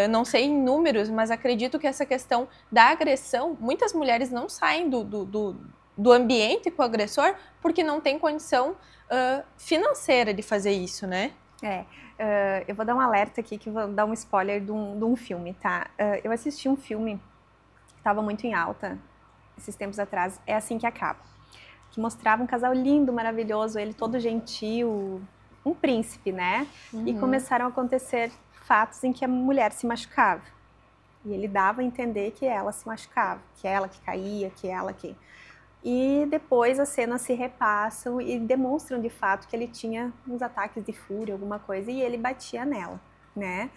S1: Não sei em números, mas acredito que essa questão da agressão, muitas mulheres não saem do ambiente com o agressor porque não tem condição financeira de fazer isso, né?
S2: Eu vou dar um alerta aqui, que vou dar um spoiler de um filme, tá? Eu assisti um filme estava muito em alta esses tempos atrás, É Assim que Acaba, que mostrava um casal lindo, maravilhoso, ele todo gentil, um príncipe, né? E começaram a acontecer fatos em que a mulher se machucava. E ele dava a entender que ela se machucava, que ela que caía, que ela que... E depois as cenas se repassam e demonstram de fato que ele tinha uns ataques de fúria, alguma coisa, e ele batia nela, né?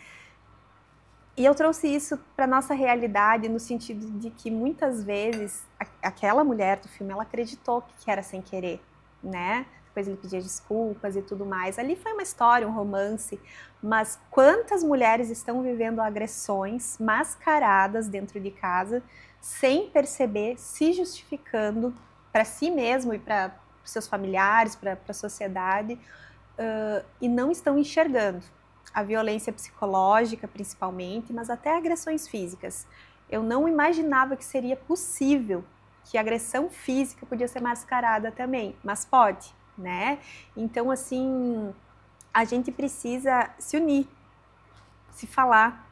S2: E eu trouxe isso para nossa realidade no sentido de que muitas vezes aquela mulher do filme, ela acreditou que era sem querer, né? Depois ele pedia desculpas e tudo mais. Ali foi uma história, um romance, mas quantas mulheres estão vivendo agressões mascaradas dentro de casa, sem perceber, se justificando para si mesmo e para seus familiares, para a sociedade, e não estão enxergando a violência psicológica principalmente, mas até agressões físicas. Eu não imaginava que seria possível que a agressão física podia ser mascarada também, mas pode, né? Então, assim, a gente precisa se unir, se falar,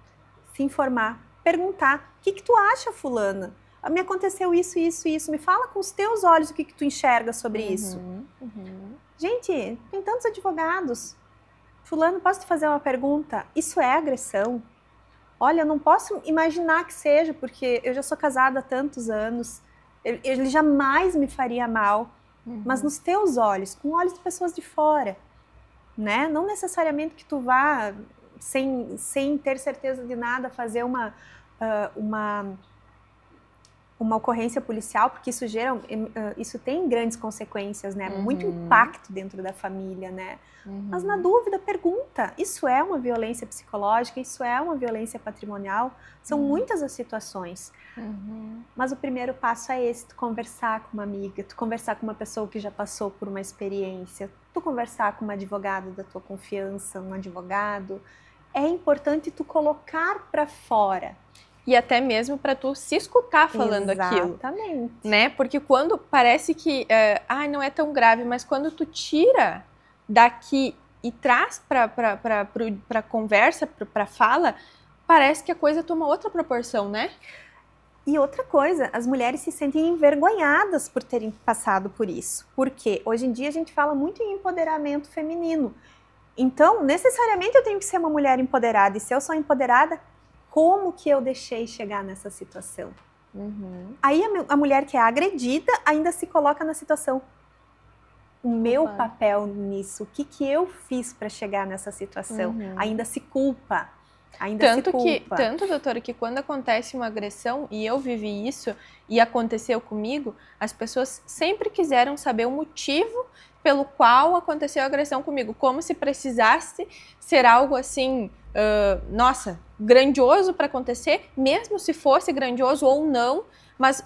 S2: se informar, perguntar, o que tu acha, fulana? Me aconteceu isso, isso, isso, me fala com os teus olhos o que tu enxerga sobre isso. Gente, tem tantos advogados. Fulano, posso te fazer uma pergunta? Isso é agressão? Olha, eu não posso imaginar que seja, porque eu já sou casada há tantos anos, ele jamais me faria mal, mas nos teus olhos, com olhos de pessoas de fora, né? Não necessariamente que tu vá, sem ter certeza de nada, fazer uma ocorrência policial, porque isso tem grandes consequências, né? Muito impacto dentro da família, né? Mas na dúvida, pergunta, isso é uma violência psicológica, isso é uma violência patrimonial? São muitas as situações. Mas o primeiro passo é esse, tu conversar com uma amiga, tu conversar com uma pessoa que já passou por uma experiência, tu conversar com uma advogada da tua confiança, um advogado. é importante tu colocar para fora.
S1: E até mesmo para tu se escutar falando aquilo.
S2: Exatamente.
S1: Né? Porque quando parece que não é tão grave, mas quando tu tira daqui e traz para conversa, para fala, parece que a coisa toma outra proporção, né?
S2: E outra coisa, as mulheres se sentem envergonhadas por terem passado por isso. Porque hoje em dia a gente fala muito em empoderamento feminino. Então, necessariamente eu tenho que ser uma mulher empoderada. E se eu sou empoderada, como que eu deixei chegar nessa situação? Aí a mulher que é agredida ainda se coloca na situação. O meu papel nisso, o que eu fiz para chegar nessa situação? Ainda se culpa.
S1: Tanto, doutora, que quando acontece uma agressão, e eu vivi isso, e aconteceu comigo, as pessoas sempre quiseram saber o motivo pelo qual aconteceu a agressão comigo, como se precisasse ser algo assim, nossa, grandioso para acontecer, mesmo se fosse grandioso ou não, mas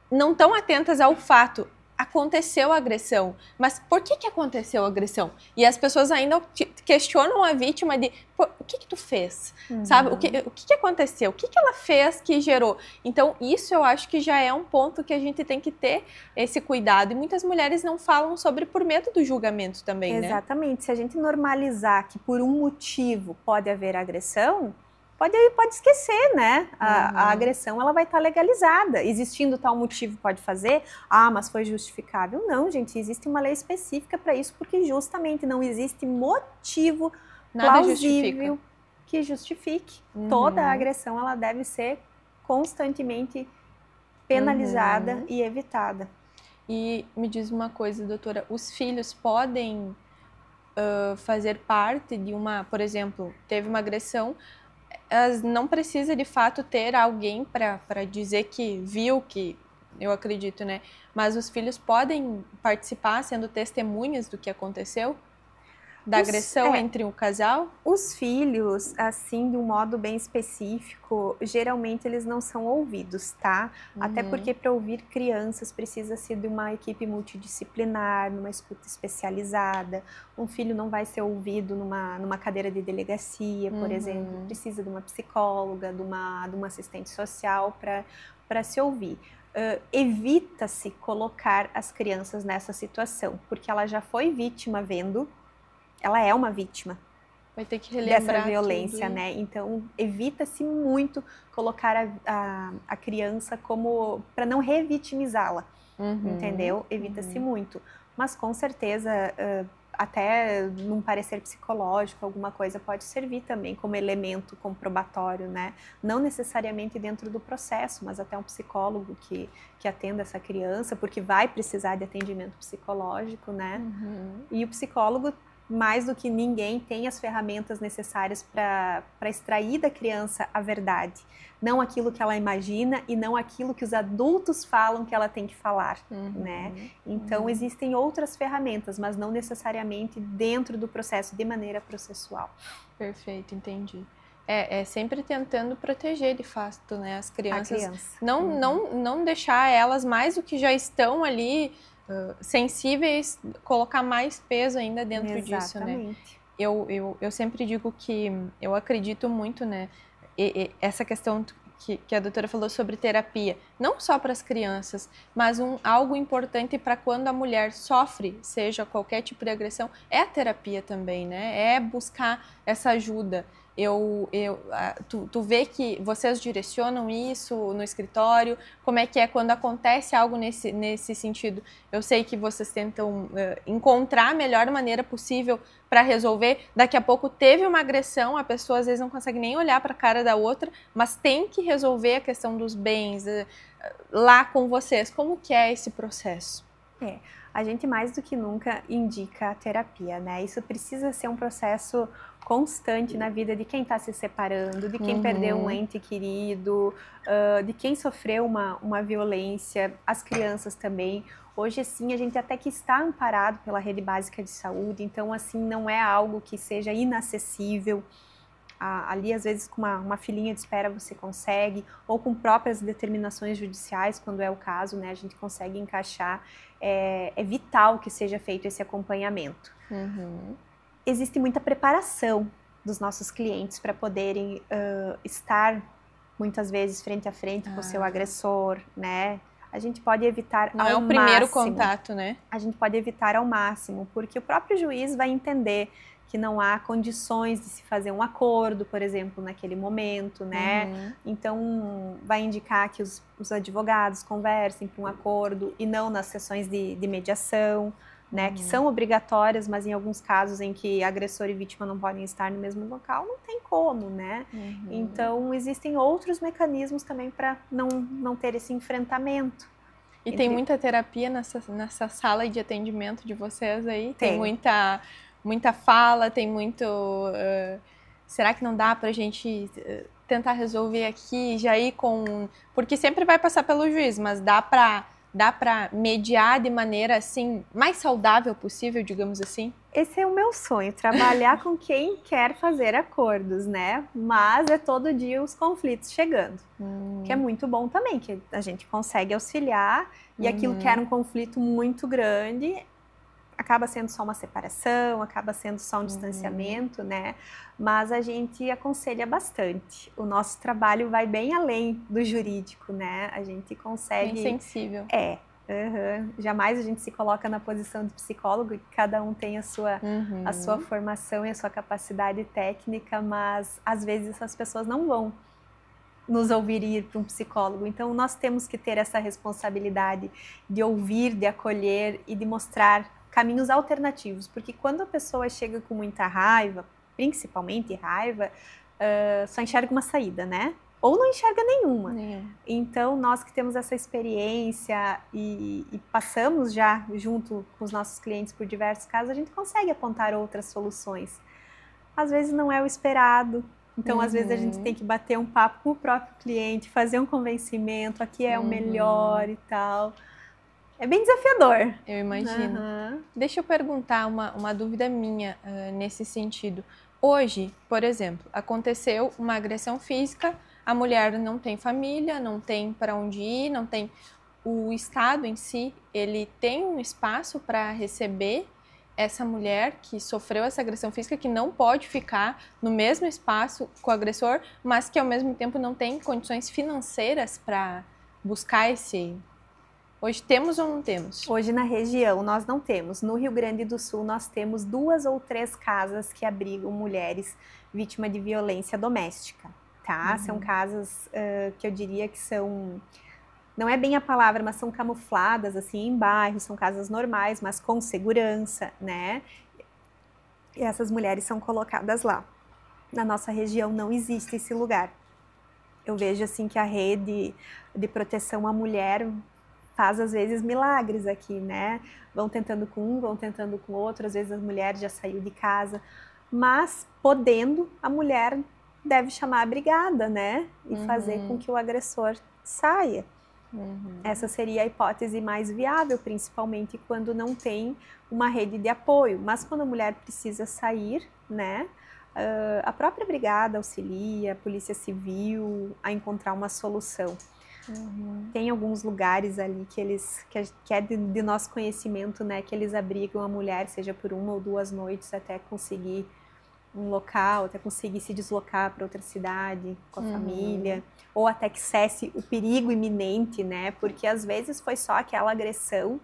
S1: não estão atentas ao fato. Aconteceu a agressão, mas por que aconteceu a agressão? E as pessoas ainda questionam a vítima de o que tu fez, sabe? O que aconteceu? O que ela fez que gerou? Então, isso eu acho que já é um ponto que a gente tem que ter esse cuidado. E muitas mulheres não falam sobre por medo do julgamento também, né?
S2: Exatamente. Se a gente normalizar que por um motivo pode haver agressão, pode esquecer, né? A agressão ela vai estar legalizada. Existindo tal motivo pode fazer, mas foi justificável. Não, gente, existe uma lei específica para isso, porque justamente não existe motivo plausível que justifique. Toda a agressão ela deve ser constantemente penalizada e evitada.
S1: E me diz uma coisa, doutora, os filhos podem fazer parte de uma, por exemplo, teve uma agressão, não precisa de fato ter alguém para dizer que viu, que eu acredito, né? Mas os filhos podem participar sendo testemunhas do que aconteceu? Da agressão entre o casal?
S2: Os filhos, assim, de um modo bem específico, geralmente eles não são ouvidos, tá? Até porque para ouvir crianças precisa-se de uma equipe multidisciplinar, numa escuta especializada. Um filho não vai ser ouvido numa cadeira de delegacia, por exemplo. Precisa de uma psicóloga, de uma assistente social para se ouvir. Evita-se colocar as crianças nessa situação, porque ela já foi vítima vendo. Ela é uma vítima
S1: vai ter que relembrar
S2: dessa violência,
S1: tudo.
S2: né? Então, evita-se muito colocar a criança como para não revitimizá-la, entendeu? Evita-se muito. Mas, com certeza, até num parecer psicológico, alguma coisa pode servir também como elemento comprobatório, né? Não necessariamente dentro do processo, mas até um psicólogo que atenda essa criança, porque vai precisar de atendimento psicológico, né? E o psicólogo, mais do que ninguém, tem as ferramentas necessárias para extrair da criança a verdade. Não aquilo que ela imagina e não aquilo que os adultos falam que ela tem que falar, né? Então, existem outras ferramentas, mas não necessariamente dentro do processo, de maneira processual.
S1: Perfeito, entendi. É sempre tentando proteger, de fato, né, as crianças. Não deixar elas mais do que já estão ali, sensíveis, colocar mais peso ainda dentro disso, né? Eu sempre digo que eu acredito muito, né? Essa questão que a doutora falou sobre terapia, não só para as crianças, mas algo importante para quando a mulher sofre, seja qualquer tipo de agressão, é a terapia também, né? É buscar essa ajuda. Tu vê que vocês direcionam isso no escritório? Como é que é quando acontece algo nesse sentido? Eu sei que vocês tentam encontrar a melhor maneira possível para resolver. Daqui a pouco teve uma agressão, a pessoa às vezes não consegue nem olhar para a cara da outra, mas tem que resolver a questão dos bens lá com vocês. Como que é esse processo?
S2: A gente mais do que nunca indica a terapia, né? Isso precisa ser um processo constante na vida de quem está se separando, de quem perdeu um ente querido, de quem sofreu uma violência, as crianças também. Hoje, sim, a gente até que está amparado pela Rede Básica de Saúde, então, assim, não é algo que seja inacessível. Ali, às vezes, com uma filinha de espera você consegue, ou com próprias determinações judiciais, quando é o caso, né, a gente consegue encaixar. É vital que seja feito esse acompanhamento. Existe muita preparação dos nossos clientes para poderem estar muitas vezes frente a frente com o seu agressor, né? A gente pode evitar ao máximo.
S1: Não é o primeiro contato, né?
S2: A gente pode evitar ao máximo, porque o próprio juiz vai entender que não há condições de se fazer um acordo, por exemplo, naquele momento, né? Então, vai indicar que os advogados conversem para um acordo e não nas sessões de mediação, né? Que são obrigatórias, mas em alguns casos em que agressor e vítima não podem estar no mesmo local, não tem como, né? Então, existem outros mecanismos também para não ter esse enfrentamento.
S1: E tem muita terapia nessa sala de atendimento de vocês aí? Tem muita fala, tem muito... será que não dá pra gente tentar resolver aqui, já ir com... Porque sempre vai passar pelo juiz, mas dá pra mediar de maneira, assim, mais saudável possível, digamos assim?
S2: Esse é o meu sonho, trabalhar com quem quer fazer acordos, né? Mas é todo dia os conflitos chegando, que é muito bom também, que a gente consegue auxiliar, e aquilo que era um conflito muito grande acaba sendo só uma separação, acaba sendo só um distanciamento, né? Mas a gente aconselha bastante. O nosso trabalho vai bem além do jurídico, né? A gente consegue...
S1: Bem sensível.
S2: Jamais a gente se coloca na posição de psicólogo, cada um tem a sua formação e a sua capacidade técnica, mas às vezes essas pessoas não vão nos ouvir ir para um psicólogo. Então nós temos que ter essa responsabilidade de ouvir, de acolher e de mostrar caminhos alternativos, porque quando a pessoa chega com muita raiva, principalmente raiva, só enxerga uma saída, né? Ou não enxerga nenhuma. Então, nós que temos essa experiência e passamos já junto com os nossos clientes por diversos casos, a gente consegue apontar outras soluções. Às vezes não é o esperado, então às vezes a gente tem que bater um papo com o próprio cliente, fazer um convencimento, aqui é o melhor e tal. É bem desafiador.
S1: Eu imagino. Deixa eu perguntar uma dúvida minha nesse sentido. Hoje, por exemplo, aconteceu uma agressão física, a mulher não tem família, não tem para onde ir, não tem... O Estado em si, ele tem um espaço para receber essa mulher que sofreu essa agressão física, que não pode ficar no mesmo espaço com o agressor, mas que ao mesmo tempo não tem condições financeiras para buscar esse... Hoje temos ou não temos?
S2: Hoje na região nós não temos. No Rio Grande do Sul nós temos 2 ou 3 casas que abrigam mulheres vítimas de violência doméstica, tá? São casas que eu diria que são... Não é bem a palavra, mas são camufladas assim em bairros, são casas normais, mas com segurança, né? E essas mulheres são colocadas lá. Na nossa região não existe esse lugar. Eu vejo assim que a rede de proteção à mulher faz às vezes milagres aqui, né? Vão tentando com um, vão tentando com outro, às vezes a mulher já saiu de casa, mas podendo, a mulher deve chamar a brigada, né? E fazer com que o agressor saia. Essa seria a hipótese mais viável, principalmente quando não tem uma rede de apoio. Mas quando a mulher precisa sair, né? A própria brigada auxilia, a polícia civil a encontrar uma solução. Tem alguns lugares ali que é de nosso conhecimento, né, que eles abrigam a mulher, seja por 1 ou 2 noites, até conseguir um local, até conseguir se deslocar para outra cidade com a família, ou até que cesse o perigo iminente, né, porque às vezes foi só aquela agressão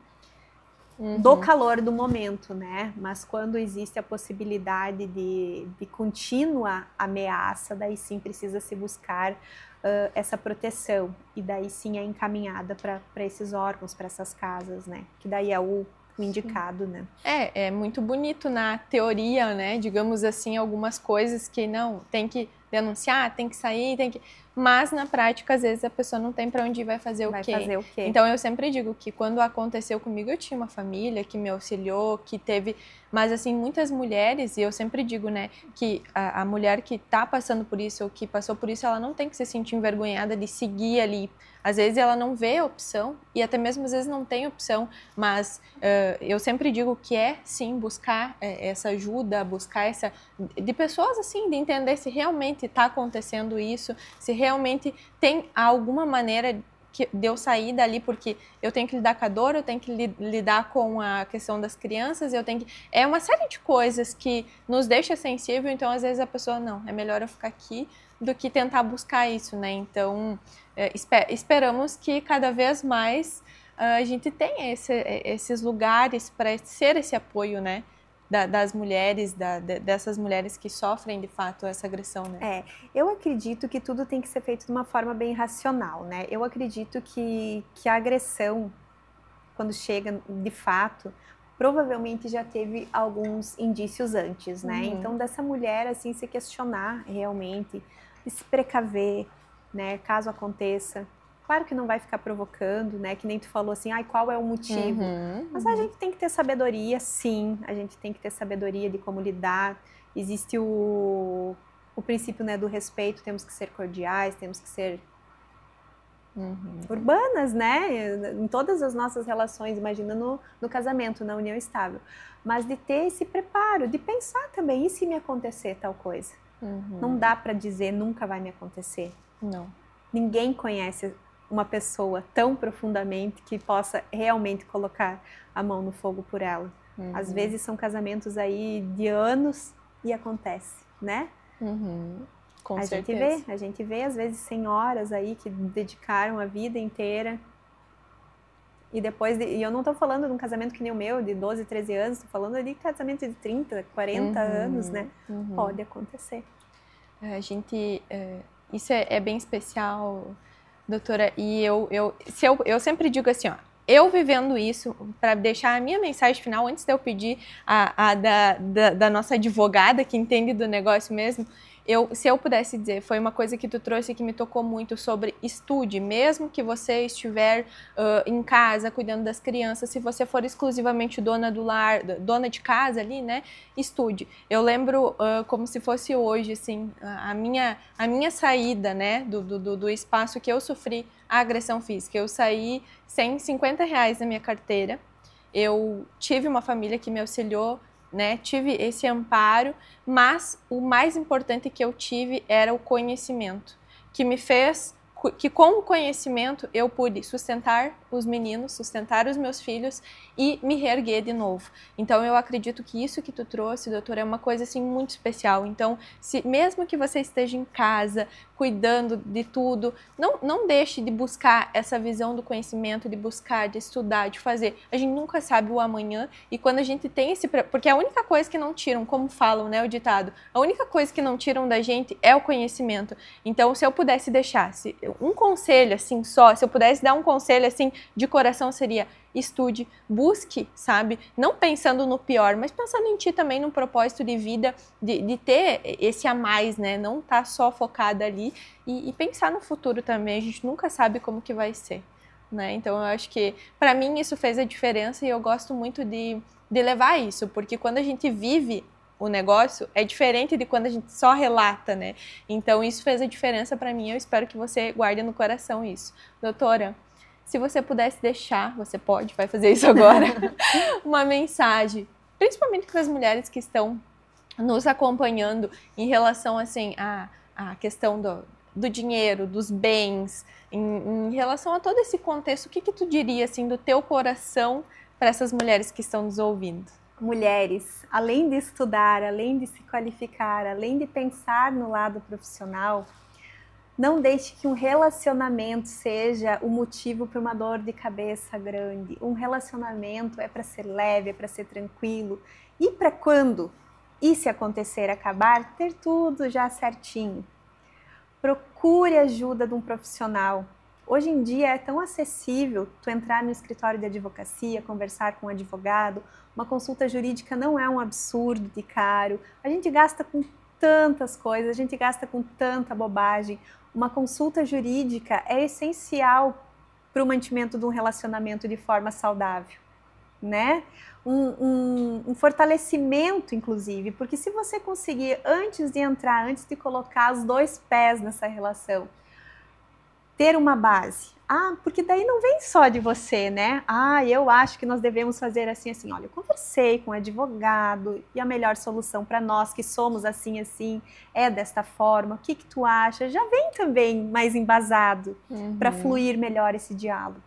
S2: do calor do momento, né, mas quando existe a possibilidade de contínua ameaça, daí sim precisa se buscar essa proteção, e daí sim é encaminhada para esses órgãos, para essas casas, né? Que daí é o indicado, né?
S1: É muito bonito na teoria, né? Digamos assim, algumas coisas que não, tem que denunciar, tem que sair, tem que... Mas na prática, às vezes, a pessoa não tem para onde ir, vai fazer o quê?
S2: Vai fazer o quê?
S1: Então, eu sempre digo que quando aconteceu comigo, eu tinha uma família que me auxiliou, que teve... Mas, assim, muitas mulheres, e eu sempre digo, né, que a mulher que tá passando por isso, ou que passou por isso, ela não tem que se sentir envergonhada de seguir ali. Às vezes, ela não vê opção, e até mesmo, às vezes, não tem opção, mas eu sempre digo que é, sim, buscar essa ajuda, buscar essa... De pessoas, assim, de entender se realmente está acontecendo isso, se realmente tem alguma maneira de eu sair dali, porque eu tenho que lidar com a dor, eu tenho que lidar com a questão das crianças, eu tenho que... É uma série de coisas que nos deixa sensível, então às vezes a pessoa, não, é melhor eu ficar aqui do que tentar buscar isso, né? Então, esperamos que cada vez mais a gente tenha esses lugares para ser esse apoio, né? Das mulheres, dessas mulheres que sofrem de fato essa agressão, né?
S2: Eu acredito que tudo tem que ser feito de uma forma bem racional, né? Eu acredito que a agressão, quando chega de fato, provavelmente já teve alguns indícios antes, né? Então, dessa mulher, assim, se questionar realmente, e se precaver, né? Caso aconteça. Claro que não vai ficar provocando, né? Que nem tu falou assim, qual é o motivo? Mas a gente tem que ter sabedoria, sim. A gente tem que ter sabedoria de como lidar. Existe o princípio, né, do respeito. Temos que ser cordiais, temos que ser urbanas, né? Em todas as nossas relações, imagina no casamento, na união estável. Mas de ter esse preparo, de pensar também, e se me acontecer tal coisa? Não dá para dizer nunca vai me acontecer.
S1: Não.
S2: Ninguém conhece uma pessoa tão profundamente que possa realmente colocar a mão no fogo por ela. Às vezes são casamentos aí de anos e acontece, né?
S1: Com certeza.
S2: A gente vê às vezes senhoras aí que dedicaram a vida inteira e depois, e eu não tô falando de um casamento que nem o meu, de 12, 13 anos, tô falando de casamento de 30, 40 anos, né? Pode acontecer.
S1: Isso é bem especial, doutora, e eu sempre digo assim, ó, eu vivendo isso, para deixar a minha mensagem final, antes de eu pedir da nossa advogada, que entende do negócio mesmo, se eu pudesse dizer, foi uma coisa que tu trouxe que me tocou muito sobre estude, mesmo que você estiver em casa, cuidando das crianças, se você for exclusivamente dona do lar, dona de casa ali, né, estude. Eu lembro como se fosse hoje, assim, a minha saída, né, do espaço que eu sofri a agressão física. Eu saí sem R$50 na minha carteira, eu tive uma família que me auxiliou, né, tive esse amparo, mas o mais importante que eu tive era o conhecimento, que me fez, que com o conhecimento eu pude sustentar os meninos, sustentar os meus filhos e me reerguer de novo. Então eu acredito que isso que tu trouxe, doutora, é uma coisa assim muito especial. Então, mesmo que você esteja em casa, cuidando de tudo, não deixe de buscar essa visão do conhecimento, de buscar, de estudar, de fazer. A gente nunca sabe o amanhã, e quando a gente tem porque a única coisa que não tiram, como falam, né, o ditado, a única coisa que não tiram da gente é o conhecimento. Então, se eu pudesse deixar um conselho assim só, se eu pudesse dar um conselho assim de coração, seria: estude, busque, sabe? Não pensando no pior, mas pensando em ti também, num propósito de vida, de ter esse a mais, né? Não estar só focada ali e pensar no futuro também. A gente nunca sabe como que vai ser, né? Então eu acho que para mim isso fez a diferença, e eu gosto muito de levar isso, porque quando a gente vive o negócio é diferente de quando a gente só relata, né? Então isso fez a diferença para mim. Eu espero que você guarde no coração isso. Doutora, se você pudesse deixar, você pode, vai fazer isso agora, uma mensagem, principalmente para as mulheres que estão nos acompanhando em relação assim à questão do dinheiro, dos bens, em relação a todo esse contexto, o que tu diria assim do teu coração para essas mulheres que estão nos ouvindo?
S2: Mulheres, além de estudar, além de se qualificar, além de pensar no lado profissional, não deixe que um relacionamento seja o motivo para uma dor de cabeça grande. Um relacionamento é para ser leve, é para ser tranquilo. E para quando isso acontecer, acabar, ter tudo já certinho. Procure ajuda de um profissional. Hoje em dia é tão acessível tu entrar no escritório de advocacia, conversar com um advogado. Uma consulta jurídica não é um absurdo de caro. A gente gasta com tantas coisas, a gente gasta com tanta bobagem. Uma consulta jurídica é essencial para o mantimento de um relacionamento de forma saudável, né? Um fortalecimento, inclusive, porque se você conseguir, antes de entrar, antes de colocar os dois pés nessa relação, ter uma base. Porque daí não vem só de você, né? Eu acho que nós devemos fazer assim, assim. Olha, eu conversei com um advogado e a melhor solução para nós que somos assim, assim, é desta forma. O que tu acha? Já vem também mais embasado para fluir melhor esse diálogo.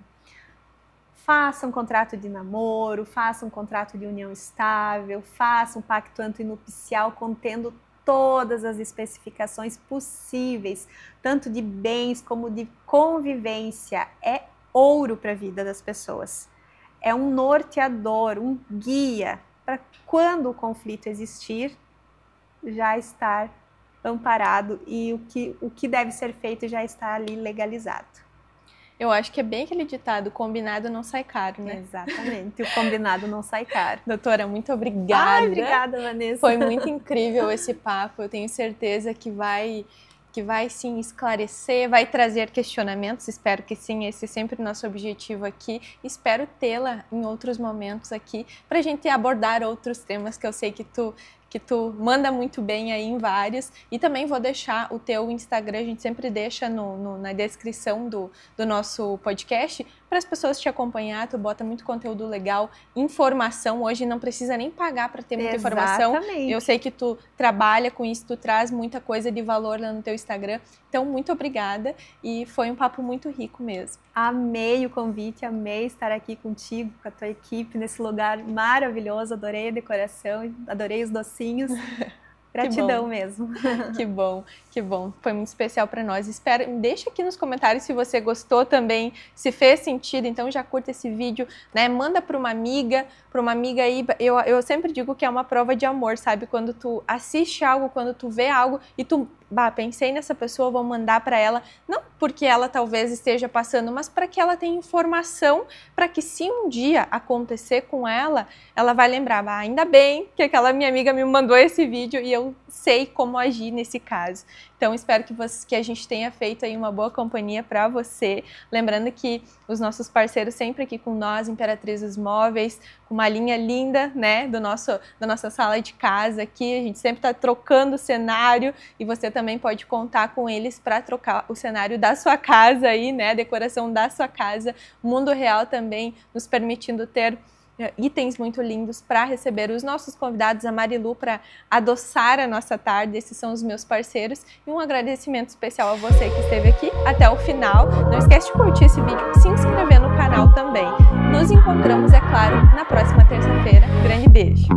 S2: Faça um contrato de namoro, faça um contrato de união estável, faça um pacto antinupcial contendo todas as especificações possíveis, tanto de bens como de convivência. É ouro para a vida das pessoas. É um norteador, um guia para quando o conflito existir, já estar amparado e o que deve ser feito já está ali legalizado.
S1: Eu acho que é bem aquele ditado, combinado não sai caro, né?
S2: Exatamente, o combinado não sai caro.
S1: Doutora, muito obrigada.
S2: Obrigada, Vanessa.
S1: Foi muito incrível esse papo, eu tenho certeza que vai sim esclarecer, vai trazer questionamentos, espero que sim, esse é sempre o nosso objetivo aqui. Espero tê-la em outros momentos aqui, para a gente abordar outros temas que eu sei que tu manda muito bem aí em vários, e também vou deixar o teu Instagram, a gente sempre deixa na descrição do nosso podcast, para as pessoas te acompanhar, tu bota muito conteúdo legal, informação, hoje não precisa nem pagar para ter muita informação, eu sei que tu trabalha com isso, tu traz muita coisa de valor lá no teu Instagram, então muito obrigada, e foi um papo muito rico mesmo.
S2: Amei o convite, amei estar aqui contigo, com a tua equipe, nesse lugar maravilhoso, adorei a decoração, adorei os docinhos. Gratidão mesmo.
S1: Que bom, que bom. Foi muito especial para nós. Deixa aqui nos comentários se você gostou também, se fez sentido. Então já curta esse vídeo, né? Manda para uma amiga aí. Eu sempre digo que é uma prova de amor, sabe? Quando tu assiste algo, quando tu vê algo e tu pensei nessa pessoa, vou mandar para ela, não porque ela talvez esteja passando, mas para que ela tenha informação, para que se um dia acontecer com ela, ela vai lembrar, ainda bem que aquela minha amiga me mandou esse vídeo e eu sei como agir nesse caso. Então, espero que a gente tenha feito aí uma boa companhia para você. Lembrando que os nossos parceiros sempre aqui com nós, Imperatrizes Móveis, com uma linha linda, né, da nossa sala de casa aqui. A gente sempre está trocando o cenário e você também pode contar com eles para trocar o cenário da sua casa aí, né, a decoração da sua casa. O Mundo Real também nos permitindo ter itens muito lindos para receber os nossos convidados, a Marilu, para adoçar a nossa tarde. Esses são os meus parceiros. E um agradecimento especial a você que esteve aqui até o final. Não esquece de curtir esse vídeo e se inscrever no canal também. Nos encontramos, é claro, na próxima terça-feira. Grande beijo!